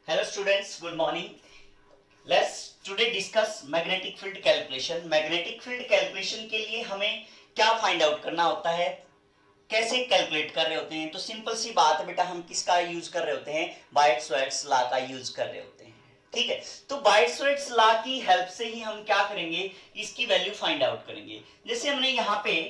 Hello students, good morning. Let's today discuss magnetic field calculation. Magnetic field calculation के लिए हमें क्या find out करना होता है, कैसे कैलकुलेट कर रहे होते हैं। तो सिंपल सी बात है बेटा, हम किसका यूज कर रहे होते हैं, बायट-स्वेर्ट्स लॉ का यूज कर रहे होते हैं। ठीक है, तो बायट-स्वेर्ट्स लॉ की हेल्प से ही हम क्या करेंगे, इसकी वैल्यू फाइंड आउट करेंगे। जैसे हमने यहाँ पे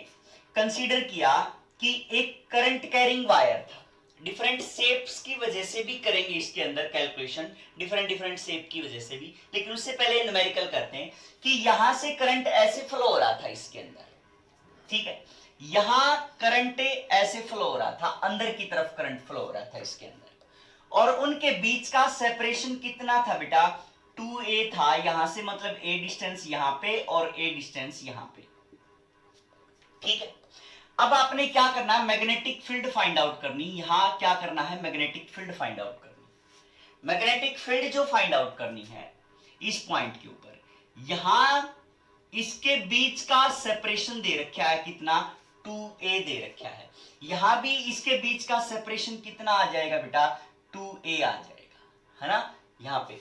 कंसीडर किया कि एक करंट कैरिंग वायर था, डिफरेंट शेप्स की वजह से भी करेंगे इसके अंदर कैलकुलेशन, डिफरेंट डिफरेंट शेप की वजह से भी। लेकिन उससे पहले न्यूमेरिकल करते हैं कि यहां से करंट ऐसे फ्लो हो रहा था इसके अंदर, ठीक है, यहां करंट ऐसे फ्लो हो रहा था, अंदर की तरफ करंट फ्लो हो रहा था इसके अंदर, और उनके बीच का सेपरेशन कितना था बेटा, 2a था। यहां से मतलब a डिस्टेंस यहां पे और a डिस्टेंस यहां पे, ठीक है। अब आपने क्या करना है, मैग्नेटिक फील्ड फाइंड आउट करनी। यहां क्या करना है, मैग्नेटिक फील्ड फाइंड आउट करनी। मैग्नेटिक फील्ड जो फाइंड आउट करनी है इस पॉइंट के ऊपर, यहां इसके बीच का सेपरेशन दे रखा है कितना, 2a दे रखा है। यहां भी इसके बीच का सेपरेशन कितना आ जाएगा बेटा, 2a आ जाएगा, है ना, यहां पे।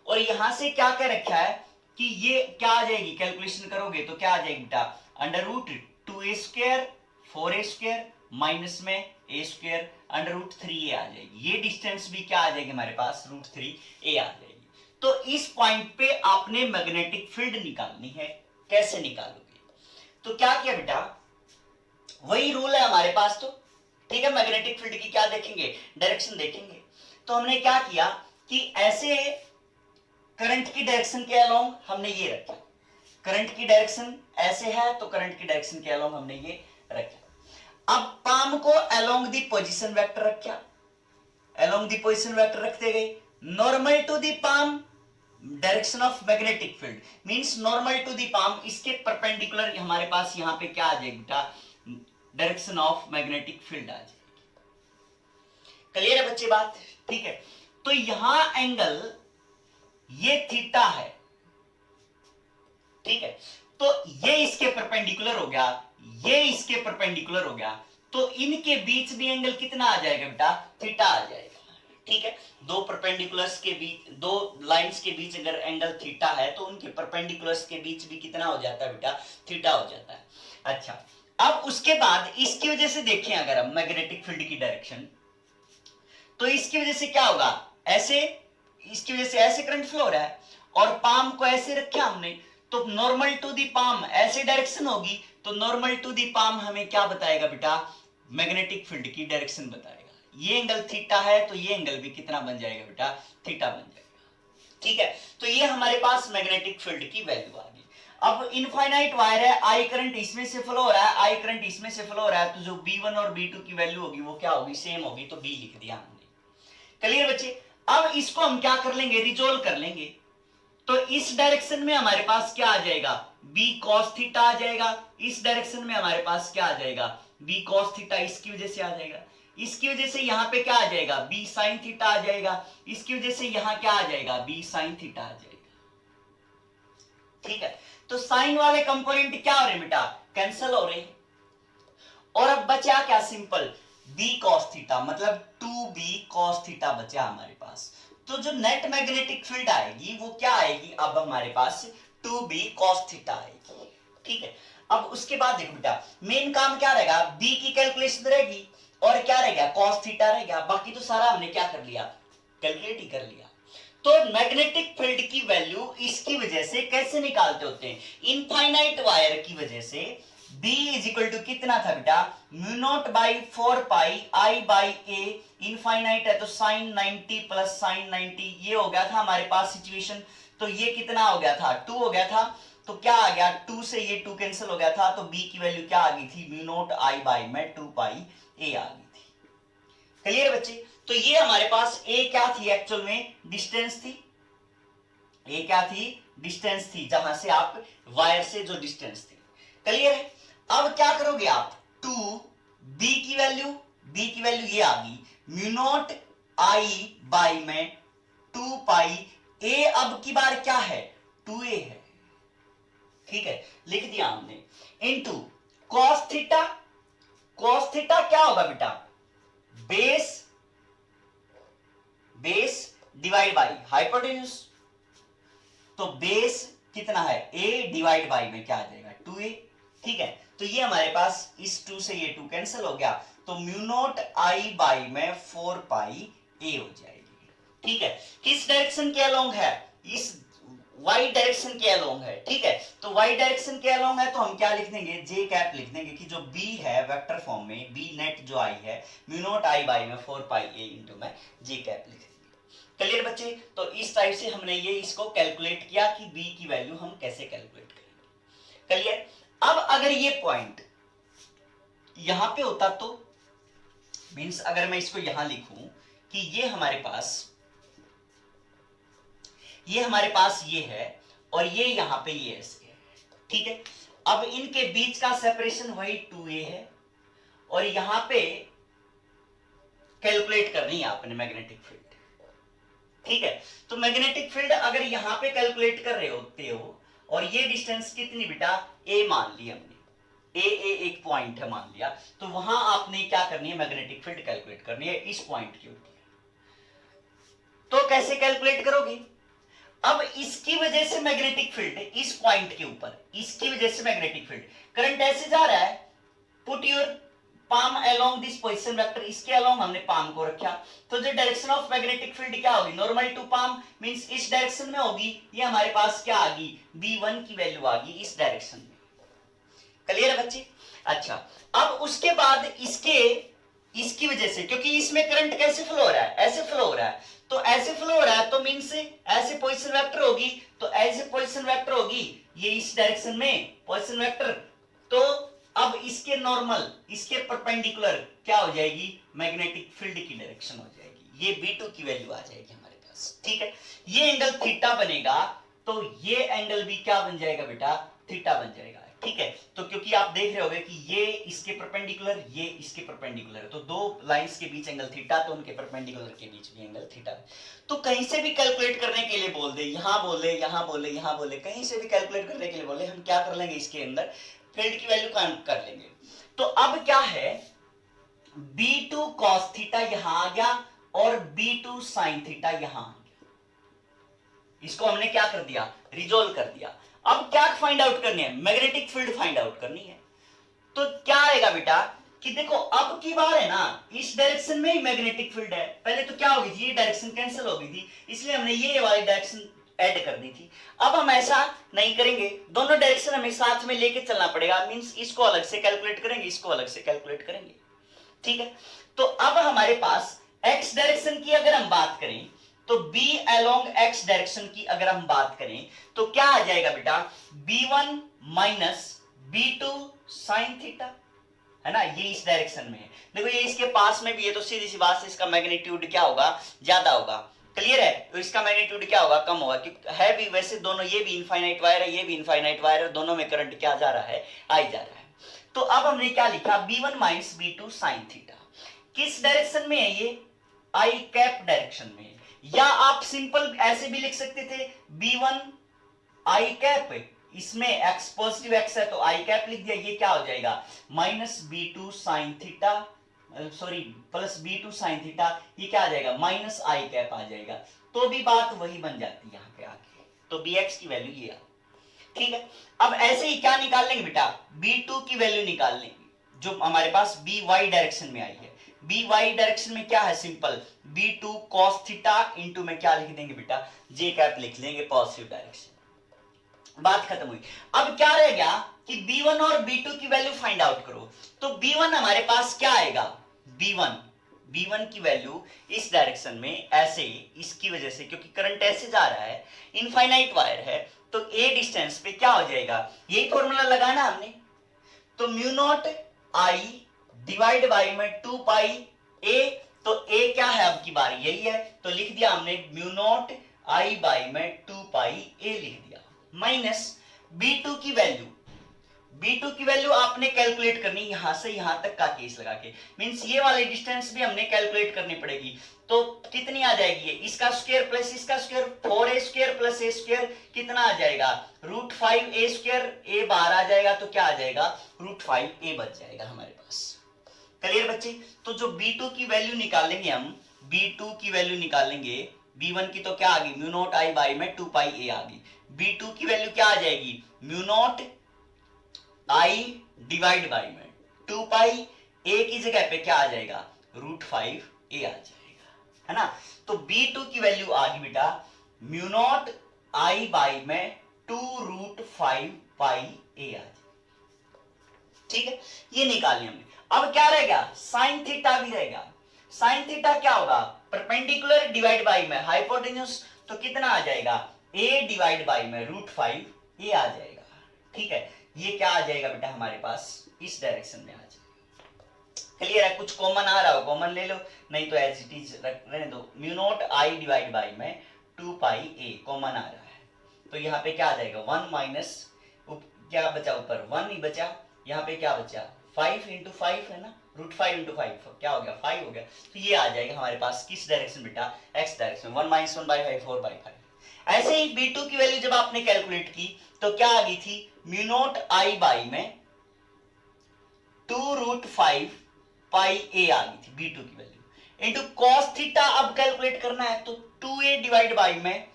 और यहां से क्या कह रखा है कि ये क्या आ जाएगी, कैलकुलेशन करोगे तो क्या आ जाएगी बेटा, under root 2a² 4a² minus में a² अंडर रूट 3a आ जाएगी। ये डिस्टेंस भी क्या आ जाएगी हमारे पास, √3a आ जाएगी। तो इस पॉइंट पे आपने मैग्नेटिक फील्ड निकालनी है। कैसे निकालोगे, तो क्या किया बेटा, वही रूल है हमारे पास, तो ठीक है। मैग्नेटिक फील्ड की क्या देखेंगे, डायरेक्शन देखेंगे। तो हमने क्या किया कि ऐसे करंट की डायरेक्शन के अलोंग हमने ये रखा, करंट की डायरेक्शन ऐसे है तो करंट की डायरेक्शन के अलोंग हमने ये रखा। अब पाम को अलोंग दी पोजीशन वेक्टर रखा, अलोंग दी पोजीशन वेक्टर रखते गए। Normal to the palm direction of magnetic field means normal to the palm, इसके परपेंडिकुलर हमारे पास यहां पे क्या आ जाएगी बेटा, डायरेक्शन ऑफ मैग्नेटिक फील्ड आ जाएगी। क्लियर है बच्चे बात, ठीक है। तो यहां एंगल ये थीटा है, ठीक है, तो ये इसके परपेंडिकुलर हो गया, ये इसके परपेंडिकुलर हो गया, तो इनके बीच भी एंगल कितना आ जाएगा बेटा, थीटा आ जाएगा, ठीक है। दो परपेंडिकुलर्स के बीच, दो लाइंस के बीच अगर एंगल थीटा है तो उनके परपेंडिकुलर्स के बीच भी कितना हो जाता है बेटा, थीटा हो जाता है। अच्छा, अब उसके बाद इसकी वजह से देखें अगर हम मैग्नेटिक फील्ड की डायरेक्शन, तो इसकी वजह से क्या होगा, ऐसे, इसकी वजह से ऐसे करंट फ्लो हो रहा है और पाम को ऐसे रखा हमने, तो नॉर्मल टू दी पाम ऐसे डायरेक्शन होगी, तो नॉर्मल टू दी पाम हमें क्या बताएगा बेटा, मैग्नेटिक फील्ड की डायरेक्शन बताएगा। ये एंगल थीटा है तो ये एंगल भी कितना बन जाएगा बेटा, थीटा बन जाएगा, ठीक है। तो ये हमारे पास मैग्नेटिक फील्ड की वैल्यू आ गई। अब इनफाइनाइट वायर है, आई करंट इसमें से फ्लो हो रहा है, आई करंट इसमें से फ्लो हो रहा है, तो जो B1 और B2 की वैल्यू होगी वो क्या होगी, सेम होगी, तो B लिख दिया हमने। क्लियर बच्चे, अब इसको हम क्या कर लेंगे, रिजोल्व कर लेंगे। तो इस डायरेक्शन में हमारे पास क्या आ जाएगा, b cos थीटा आ जाएगा। इस डायरेक्शन में हमारे पास क्या आ जाएगा, b cos थीटा, इसकी वजह से आ जाएगा। इसकी वजह से यहां पे क्या आ जाएगा, b sin थीटा आ जाएगा। इसकी वजह से यहां क्या आ जाएगा, b sin थीटा आ जाएगा, ठीक है। तो साइन वाले कंपोनेंट क्या हो रहे बेटा, कैंसिल हो रहे। और अब बचा क्या, सिंपल b cos थीटा, मतलब 2b cos थीटा बचा हमारे पास। तो जो नेट मैग्नेटिक फील्ड आएगी वो क्या आएगी, अब हमारे पास 2b cos थीटा आएगी, ठीक है। अब उसके बाद देखो बेटा, मेन काम क्या रहेगा, b की कैलकुलेशन रहेगी और क्या रहेगा, cos थीटा रहेगा। बाकी तो सारा हमने क्या कर लिया, कैलकुलेट ही कर लिया। तो मैग्नेटिक फील्ड की वैल्यू इसकी वजह से कैसे निकालते होते हैं, इनफाइनाइट वायर की वजह से B इज इक्वल टू कितना था बेटा, mu naught by 4 pi I by A, infinite है तो साइन 90 प्लस साइन 90, ये हो गया था हमारे पास सिचुएशन। तो ये कितना हो गया था, 2 हो गया था, तो क्या आ गया, 2 से ये 2 कैंसिल हो गया था, तो B की वैल्यू क्या आ गई थी, म्यू नॉट I बाई में 2 पाई A आ गई थी। क्लियर बच्चे, तो ये हमारे पास A क्या थी, एक्चुअल में डिस्टेंस थी, A क्या थी, डिस्टेंस थी, जहां से आप वायर से जो डिस्टेंस थी। क्लियर है। अब क्या करोगे आप, 2 B की वैल्यू ये आ गई, म्यू नॉट I बाई में 2 पाई A, अब की बार क्या है, 2A है, ठीक है, लिख दिया हमने, into cos theta. cos theta क्या होगा बेटा, बेस डिवाइड बाई हाइपोटेन्यूज, तो बेस कितना है a डिवाइड बाई में क्या आ जाएगा 2a। ठीक है, तो ये हमारे पास इस 2 से ये 2 कैंसिल हो गया, तो म्यू नॉट आई बाई में 4 पाई a हो जाएगी। ठीक है, किस डायरेक्शन के अलोंग है, इस y डायरेक्शन के अलोंग है। ठीक है, तो y डायरेक्शन के अलोंग है तो हम क्या लिख देंगे, j कैप लिख देंगे कि जो b है वेक्टर फॉर्म में, b नेट जो i है म्यू नॉट आई बाई में 4 पाई a इंटू में j कैप लिख देंगे। क्लियर बच्चे, तो इस टाइप से हमने ये इसको कैलकुलेट किया कि b की वैल्यू हम कैसे कैलकुलेट करेंगे। क्लियर, अब अगर ये पॉइंट यहां पे होता तो मींस अगर मैं इसको यहां लिखूं कि ये हमारे पास ये है और ये यहां पे ये ऐसे है। ठीक है, अब इनके बीच का सेपरेशन वही 2a है और यहां पे कैलकुलेट करनी है आपने मैग्नेटिक फील्ड। ठीक है, तो मैग्नेटिक फील्ड अगर यहां पे कैलकुलेट कर रहे होते हो और ये डिस्टेंस कितनी बेटा a मान ली हमने, a एक पॉइंट है मान लिया, तो वहां आपने क्या करनी है, मैग्नेटिक फील्ड कैलकुलेट करनी है इस पॉइंट के ऊपर। तो कैसे कैलकुलेट करोगे, अब इसकी वजह से मैग्नेटिक फील्ड इस पॉइंट के ऊपर, इसकी वजह से मैग्नेटिक फील्ड करंट ऐसे जा रहा है, put your palm along this position vector, इसके अलोंग हमने पाम को रखा, तो जो डायरेक्शन ऑफ मैग्नेटिक फील्ड क्या होगी, नॉर्मल टू पाम मींस इस डायरेक्शन में होगी, ये हमारे पास क्या आ गई b1 की वैल्यू आ गई इस डायरेक्शन में। क्लियर है बच्चे, अच्छा अब उसके बाद इसकी वजह से, क्योंकि इसमें करंट कैसे फ्लो हो रहा है, ऐसे फ्लो हो रहा है, तो ऐसे फ्लो हो रहा है तो मींस ऐसे पोजीशन वेक्टर होगी, तो ऐसे पोजीशन वेक्टर होगी ये इस डायरेक्शन में पोजीशन वेक्टर, तो अब इसके नॉर्मल, इसके परपेंडिकुलर क्या हो जाएगी, मैग्नेटिक फील्ड की डायरेक्शन हो जाएगी, ये b2 की वैल्यू आ जाएगी हमारे पास। ठीक है, ये एंगल थीटा बनेगा, तो ये एंगल भी क्या बन जाएगा बेटा, थीटा बन जाएगा। ठीक है, तो क्योंकि आप देख रहे होगे कि ये इसके परपेंडिकुलर, ये इसके परपेंडिकुलर है, तो दो लाइंस के बीच एंगल थीटा, तो उनके परपेंडिकुलर के बीच भी एंगल थीटा। तो कहीं से भी कैलकुलेट करने के लिए बोल दे, यहां बोले, यहां बोले, यहां बोले, कहीं से भी कैलकुलेट करने के लिए बोले, हम क्या कर लेंगे, इसके अंदर फील्ड की वैल्यू काउंट कर लेंगे। तो अब क्या है, b2 cos थीटा यहां आ गया और b2 sin थीटा यहां आ गया, इसको हमने क्या कर दिया, रिजोल्व कर दिया। अब क्या फाइंड आउट करनी है, मैग्नेटिक फील्ड फाइंड आउट करनी है। तो क्या आएगा बेटा कि देखो अब की बार है ना, इस डायरेक्शन में ही मैग्नेटिक फील्ड है, पहले तो क्या होगी थी, ये डायरेक्शन कैंसिल हो गई थी, इसलिए हमने ये वाली डायरेक्शन ऐड कर दी थी। अब हम ऐसा नहीं करेंगे, दोनों डायरेक्शन हमें साथ में लेके चलना पड़ेगा, मींस इसको अलग से कैलकुलेट करेंगे, इसको अलग से कैलकुलेट करेंगे। ठीक है, तो अब हमारे पास x डायरेक्शन की अगर हम बात करें, तो b अलोंग x डायरेक्शन की अगर हम बात करें तो क्या आ जाएगा बेटा, b1 minus b2 sin theta, है ना, ये इस डायरेक्शन में है, देखो ये इसके पास में भी है, तो सीधी सी बात से इसका मैग्नीट्यूड क्या होगा, ज्यादा होगा। क्लियर है, तो इसका मैग्नीट्यूड क्या होगा, कम होगा, क्योंकि है भी वैसे दोनों, ये भी इनफाइनाइट वायर है, ये भी इनफाइनाइट वायर है, दोनों में करंट क्या जा रहा है, आई जा रहा है। तो अब हमने क्या लिखा, b1 minus b2 sin theta, किस डायरेक्शन में है ये, आई कैप डायरेक्शन में है, या आप सिंपल ऐसे भी लिख सकते थे b1 आई कैप, इसमें x पॉजिटिव x है तो आई कैप लिख दिया, ये क्या हो जाएगा minus b2 sin theta, sorry plus b2 sin theta, ये क्या आ जाएगा माइनस आई कैप आ जाएगा, तो भी बात वही बन जाती है यहाँ पे आके, तो bx की वैल्यू ये आ। ठीक है, अब ऐसे ही क्या निकाल लेंगे बेटा, b2 की वैल्यू निकाल लेंगे जो हमारे पास by डायरेक्शन में आई है, by डायरेक्शन में क्या है, simple b2 cos theta into में क्या लिख देंगे बेटा, j कैप लिख लेंगे पॉजिटिव डायरेक्शन, बात खत्म हुई। अब क्या रह गया कि b1 और b2 की वैल्यू फाइंड आउट करो, तो b1 हमारे पास क्या आएगा, b1 की वैल्यू इस डायरेक्शन में ऐसे, इसकी वजह से क्योंकि करंट ऐसे जा रहा है, इनफाइनाइट वायर है, तो a डिस्टेंस पे क्या हो जाएगा, यही फॉर्मूला लगाना हमने, तो mu naught I divide by में 2 पाई a, तो a क्या है अब की बारी यही है, तो लिख दिया हमने म्यू नॉट आई बाई में 2 पाई a लिख दिया, माइनस b2 की वैल्यू आपने कैलकुलेट करनी यहां से यहां तक का केस लगा के, मींस ये वाली डिस्टेंस भी हमने कैलकुलेट करनी पड़ेगी, तो कितनी आ जाएगी, इसका स्क्वायर प्लस इसका square, 4a square plus a square कितना आ जाएगा, √5a स्क्वायर, a बाहर आ जाएगा तो क्या आ जाएगा, √5a बच जाएगा हमारे पास। क्लियर बच्चे, तो जो b2 की वैल्यू निकालेंगे हम, b2 की वैल्यू निकालेंगे B1 की तो क्या आ गई, म्यू नॉट आई बाई में 2 पाई ए आ गई। B2 की वैल्यू क्या आ जाएगी, mu naught I divide by में 2 पाई ए की जगह पे क्या आ जाएगा, √5 ए आ जाएगा, है ना। तो B2 की वैल्यू आ गई बेटा म्यू नॉट आई बाई में 2√5 पाई ए आ जाएगा। ठीक है, ये निकालनी हमने। अब क्या रहेगा, साइन थीटा भी रहेगा। साइन थीटा क्या होगा, परपेंडिकुलर डिवाइड बाई में हाइपोटेन्यूज, तो कितना आ जाएगा, a डिवाइड बाई में √5 ये आ जाएगा। ठीक है, ये क्या आ जाएगा बेटा हमारे पास इस डायरेक्शन में आ जाएगा। क्लियर है, कुछ कॉमन आ रहा हो कॉमन ले लो, नहीं तो एज इट इज रहने दो। Mu naught I divide by में 2 पाई ए कॉमन आ रहा है, तो यहाँ पे क्या आ जाएगा 1 माइनस क्या बचा, ऊपर 1 ही बचा, यहाँ पे क्या बचा 5 इंटू 5 है ना, √5 इंटू 5 क्या हो गया 5 हो गया। तो ये आ जाएगा हमारे पास किस डायरेक्शन बेटा, एक्स डायरेक्शन। 1 माइनस 1/5 4/5। ऐसे ही B2 की वैल्यू जब आपने कैलकुलेट की तो क्या आ गई थी, म्यू नॉट आई बाई में 2√5 पाई ए आ गई थी B2 की वैल्यू, इंटू कॉस थीटा अब कैलकुलेट करना है तो 2a डिवाइड बाई में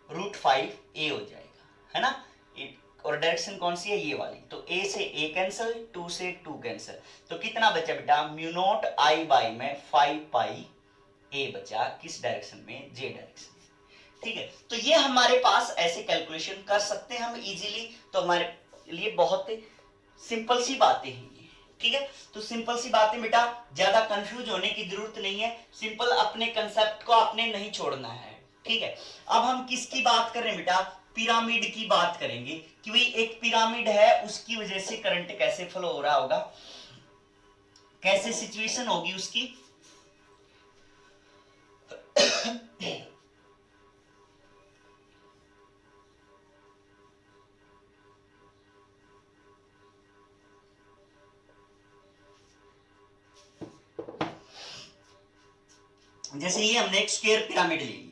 √5 ए हो जाएगा, है ना। और डायरेक्शन कौन सी है, ये वाली, तो a से a कैंसिल, 2 से 2 कैंसिल, तो कितना बचा बेटा म्यू नॉट आई बाई में 5 पाई a बचा, किस डायरेक्शन में, j डायरेक्शन में। ठीक है, तो ये हमारे पास ऐसे कैलकुलेशन कर सकते हैं हम इजीली, तो हमारे लिए बहुत सिंपल सी बातें हैं ये। ठीक है, तो सिंपल सी बातें बेटा, ज्यादा कंफ्यूज होने की जरूरत नहीं है, सिंपल अपने कंसेप्ट को आपने नहीं छोड़ना है। ठीक है, अब हम किसकी बात कर रहे हैं बेटा, पिरामिड की बात करेंगे कि भाई एक पिरामिड है, उसकी वजह से करंट कैसे फ्लो हो रहा होगा, कैसे सिचुएशन होगी उसकी। जैसे ये हमने एक स्क्वायर पिरामिड ले लिया,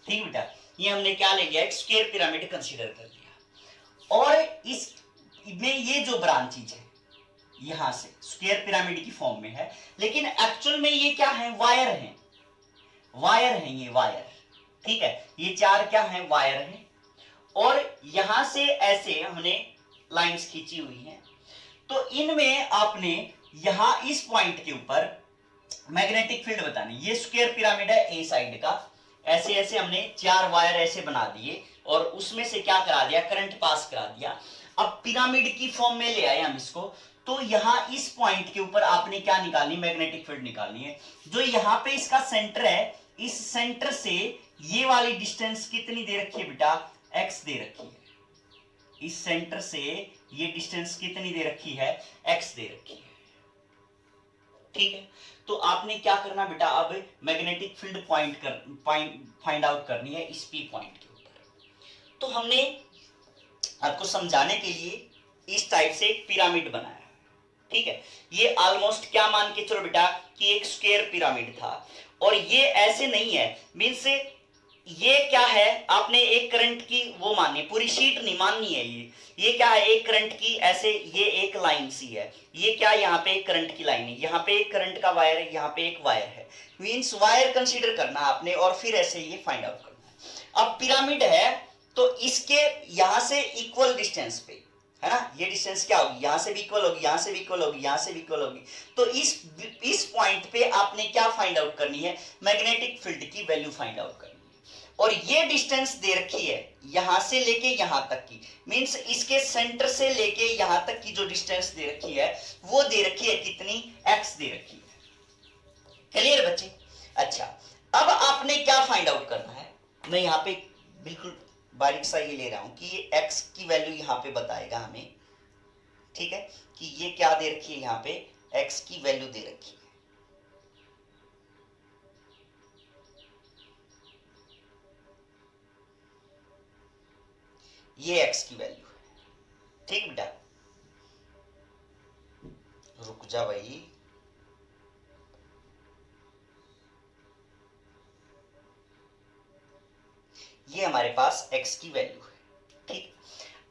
ठीक बेटा, ये हमने क्या ले लिया, एक स्क्वायर पिरामिड कंसीडर कर लिया, और इस में ये जो ब्रांचेज है यहां से स्क्वायर पिरामिड की फॉर्म में है, लेकिन एक्चुअल में ये क्या है, वायर है, वायर है ये वायर। ठीक है, ये चार क्या है, वायर है, और यहां से ऐसे हमने लाइंस खींची हुई हैं, तो इनमें आपने यहां इस पॉइंट के ऊपर मैग्नेटिक फील्ड बतानी। ये स्क्वायर पिरामिड है ए साइड का, ऐसे ऐसे हमने चार वायर ऐसे बना दिए और उसमें से क्या करा दिया, करंट पास करा दिया। अब पिरामिड की फॉर्म में ले आए हम इसको, तो यहां इस पॉइंट के ऊपर आपने क्या निकालनी, मैग्नेटिक फील्ड निकालनी है। जो यहां पे इसका सेंटर है, इस सेंटर से ये वाली डिस्टेंस कितनी दे रखी है बेटा, x दे रखी है। इस सेंटर से ये डिस्टेंस कितनी दे रखी है, x दे रखी है। ठीक है, तो आपने क्या करना बेटा, अब मैग्नेटिक फील्ड फाइंड आउट करनी है इस पी पॉइंट के ऊपर। तो हमने आपको समझाने के लिए इस टाइप से एक पिरामिड बनाया। ठीक है, ये ऑलमोस्ट क्या मान के चलो बेटा कि एक स्क्वायर पिरामिड था, और ये ऐसे नहीं है, मींस ये क्या है, आपने एक करंट की वो माननी, पूरी शीट नहीं माननी है। ये क्या है, एक करंट की ऐसे, ये एक लाइन सी है, ये क्या, यहाँ पे एक करंट की लाइन है, यहाँ पे एक करंट का वायर है, यहाँ पे एक वायर है, मींस वायर कंसीडर करना आपने, और फिर ऐसे ये फाइंड आउट करना है। अब पिरामिड है तो इसके यहां से इक्वल डिस्टेंस पे, है ना, ये डिस्टेंस क्या होगी, यहां से भी इक्वल होगी, यहां से भी इक्वल होगी, यहां से भी इक्वल होगी। तो इस पॉइंट पे आपने क्या फाइंड आउट करनी है, मैग्नेटिक फील्ड की वैल्यू फाइंड आउट करनी है। और ये डिस्टेंस दे रखी है यहां से लेके यहां तक की, मींस इसके सेंटर से लेके यहां तक की जो डिस्टेंस दे रखी है वो दे रखी है कितनी, x दे रखी है। क्लियर बच्चे। अच्छा, अब आपने क्या फाइंड आउट करना है, मैं यहाँ पे बिल्कुल बारीक सा ये ले रहा हूं कि ये x की वैल्यू यहाँ पे बताएगा हमें। ठीक है, कि ये क्या दे रखी है, यहाँ पे x की वैल्यू दे रखी है। ये x की वैल्यू है। ठीक बेटा, रुक जा भाई, ये हमारे पास x की वैल्यू है। ठीक,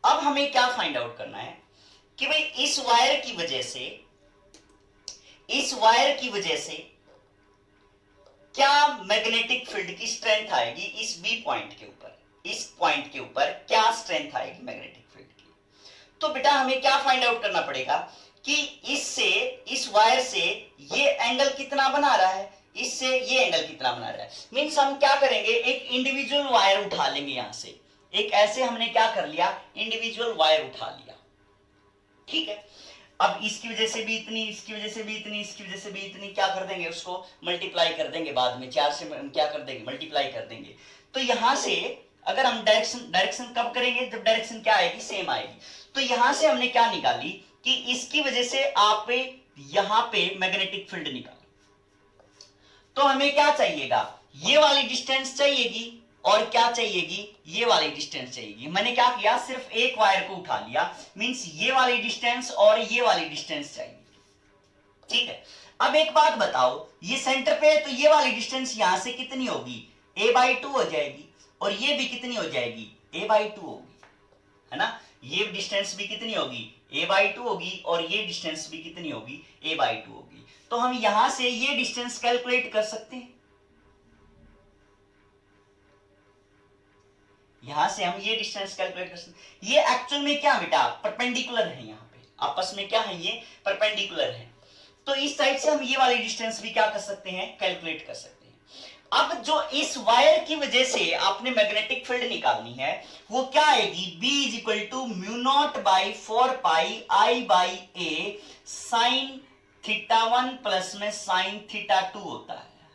अब हमें क्या फाइंड आउट करना है कि भाई इस वायर की वजह से, इस वायर की वजह से क्या मैग्नेटिक फील्ड की स्ट्रेंथ आएगी इस बी पॉइंट के ऊपर, इस पॉइंट के ऊपर क्या स्ट्रेंथ आएगी मैग्नेटिक फील्ड की। तो बेटा हमें क्या फाइंड आउट करना पड़ेगा कि इससे, इस वायर से ये एंगल कितना बना रहा है, इससे ये एंगल कितना बना रहा है। मींस हम क्या करेंगे, एक इंडिविजुअल वायर उठा लेंगे यहां से, एक ऐसे हमने क्या कर लिया, इंडिविजुअल वायर उठा लिया। ठीक है, अब इसकी वजह से भी इतनी, इसकी वजह से भी इतनी, इसकी वजह से भी इतनी, क्या कर देंगे उसको मल्टीप्लाई कर देंगे, बाद में 4 से क्या कर देंगे, मल्टीप्लाई कर देंगे। तो यहां से अगर हम डायरेक्शन कब करेंगे, जब डायरेक्शन क्या आएगी, सेम आएगी। तो यहां से हमने क्या निकाली कि इसकी वजह से आप यहां पे मैग्नेटिक फील्ड निकाली। तो हमें क्या चाहिएगा, ये वाली डिस्टेंस चाहिएगी और क्या चाहिएगी, ये वाली डिस्टेंस चाहिएगी। मैंने क्या किया, सिर्फ एक वायर को उठा लिया, मींस ये वाली डिस्टेंस और ये वाली डिस्टेंस चाहिए। ठीक है, अब एक बात बताओ, ये सेंटर पे है तो ये वाली डिस्टेंस यहां से कितनी होगी, a/2 हो जाएगी, और ये भी कितनी हो जाएगी, a/2 होगी, है ना। ये डिस्टेंस भी कितनी होगी, a/2 होगी, और ये डिस्टेंस भी कितनी होगी, a/2 होगी। तो हम यहां से ये डिस्टेंस कैलकुलेट कर सकते हैं, यहां से हम ये डिस्टेंस कैलकुलेट कर सकते हैं। ये एक्चुअल में क्या बेटा, परपेंडिकुलर है, यहां पे आपस में क्या है, ये परपेंडिकुलर है। तो इस साइड से हम ये वाली डिस्टेंस भी क्या कर सकते हैं, कैलकुलेट कर सकते हैं। अब जो इस वायर की वजह से आपने मैग्नेटिक फील्ड निकालनी है वो क्या आएगी, B = μ0/4πI/a sin θ1 प्लस में sin θ2 होता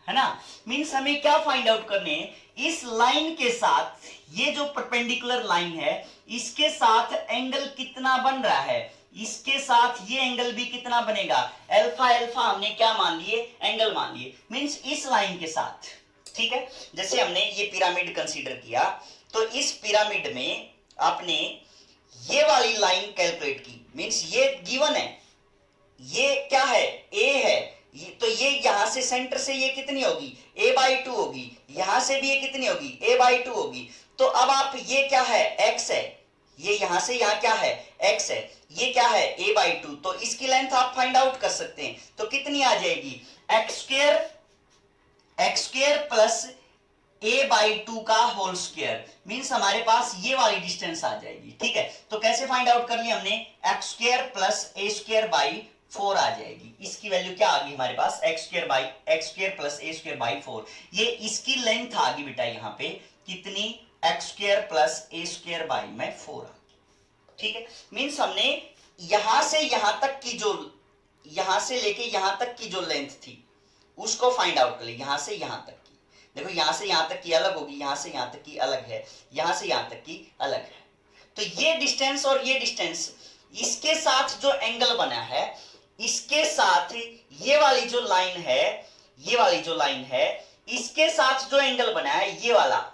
है ना। मींस हमें क्या फाइंड आउट करने, इस लाइन के साथ ये जो परपेंडिकुलर लाइन है इसके साथ एंगल कितना बन रहा है, इसके साथ ये एंगल भी कितना बनेगा, अल्फा अल्फा हमने क्या मान लिए, एंगल मान लिए। मींस इस लाइन के साथ, ठीक है, जैसे हमने ये पिरामिड कंसीडर किया तो इस पिरामिड में आपने ये वाली लाइन कैलकुलेट की, मींस ये गिवन है, ये क्या है, ए है, तो ये यहां से सेंटर से ये कितनी होगी, a/2 होगी, यहां से भी ये कितनी होगी, a/2 होगी। तो अब आप ये क्या है, x है, ये यहां से यहां क्या है, x है, ये क्या है, a/2। तो इसकी लेंथ आप फाइंड आउट कर सकते हैं, तो कितनी आ जाएगी, x² प्लस a/2 का होल स्क्वायर, मींस हमारे पास ये वाली डिस्टेंस आ जाएगी। ठीक है, तो कैसे फाइंड आउट कर लिया हमने, x² प्लस a²/4 आ जाएगी। इसकी वैल्यू क्या आ गई हमारे पास, x² प्लस a²/4। ये इसकी लेंथ आ गई बेटा यहां पे कितनी, x² प्लस a²/4 आ गई। ठीक है, मींस हमने यहां से यहां तक की जो, यहां से लेके यहां तक की जो लेंथ थी उसको फाइंड आउट कर ली, यहां से यहां तक की। देखो यहां से यहां तक की अलग होगी, यहां से यहां तक की अलग है, यहां से यहां तक की अलग है। तो ये डिस्टेंस और ये डिस्टेंस, इसके साथ जो एंगल बना है, इसके साथ ये वाली जो लाइन है, ये वाली जो लाइन है, इसके साथ जो एंगल बना है ये वाला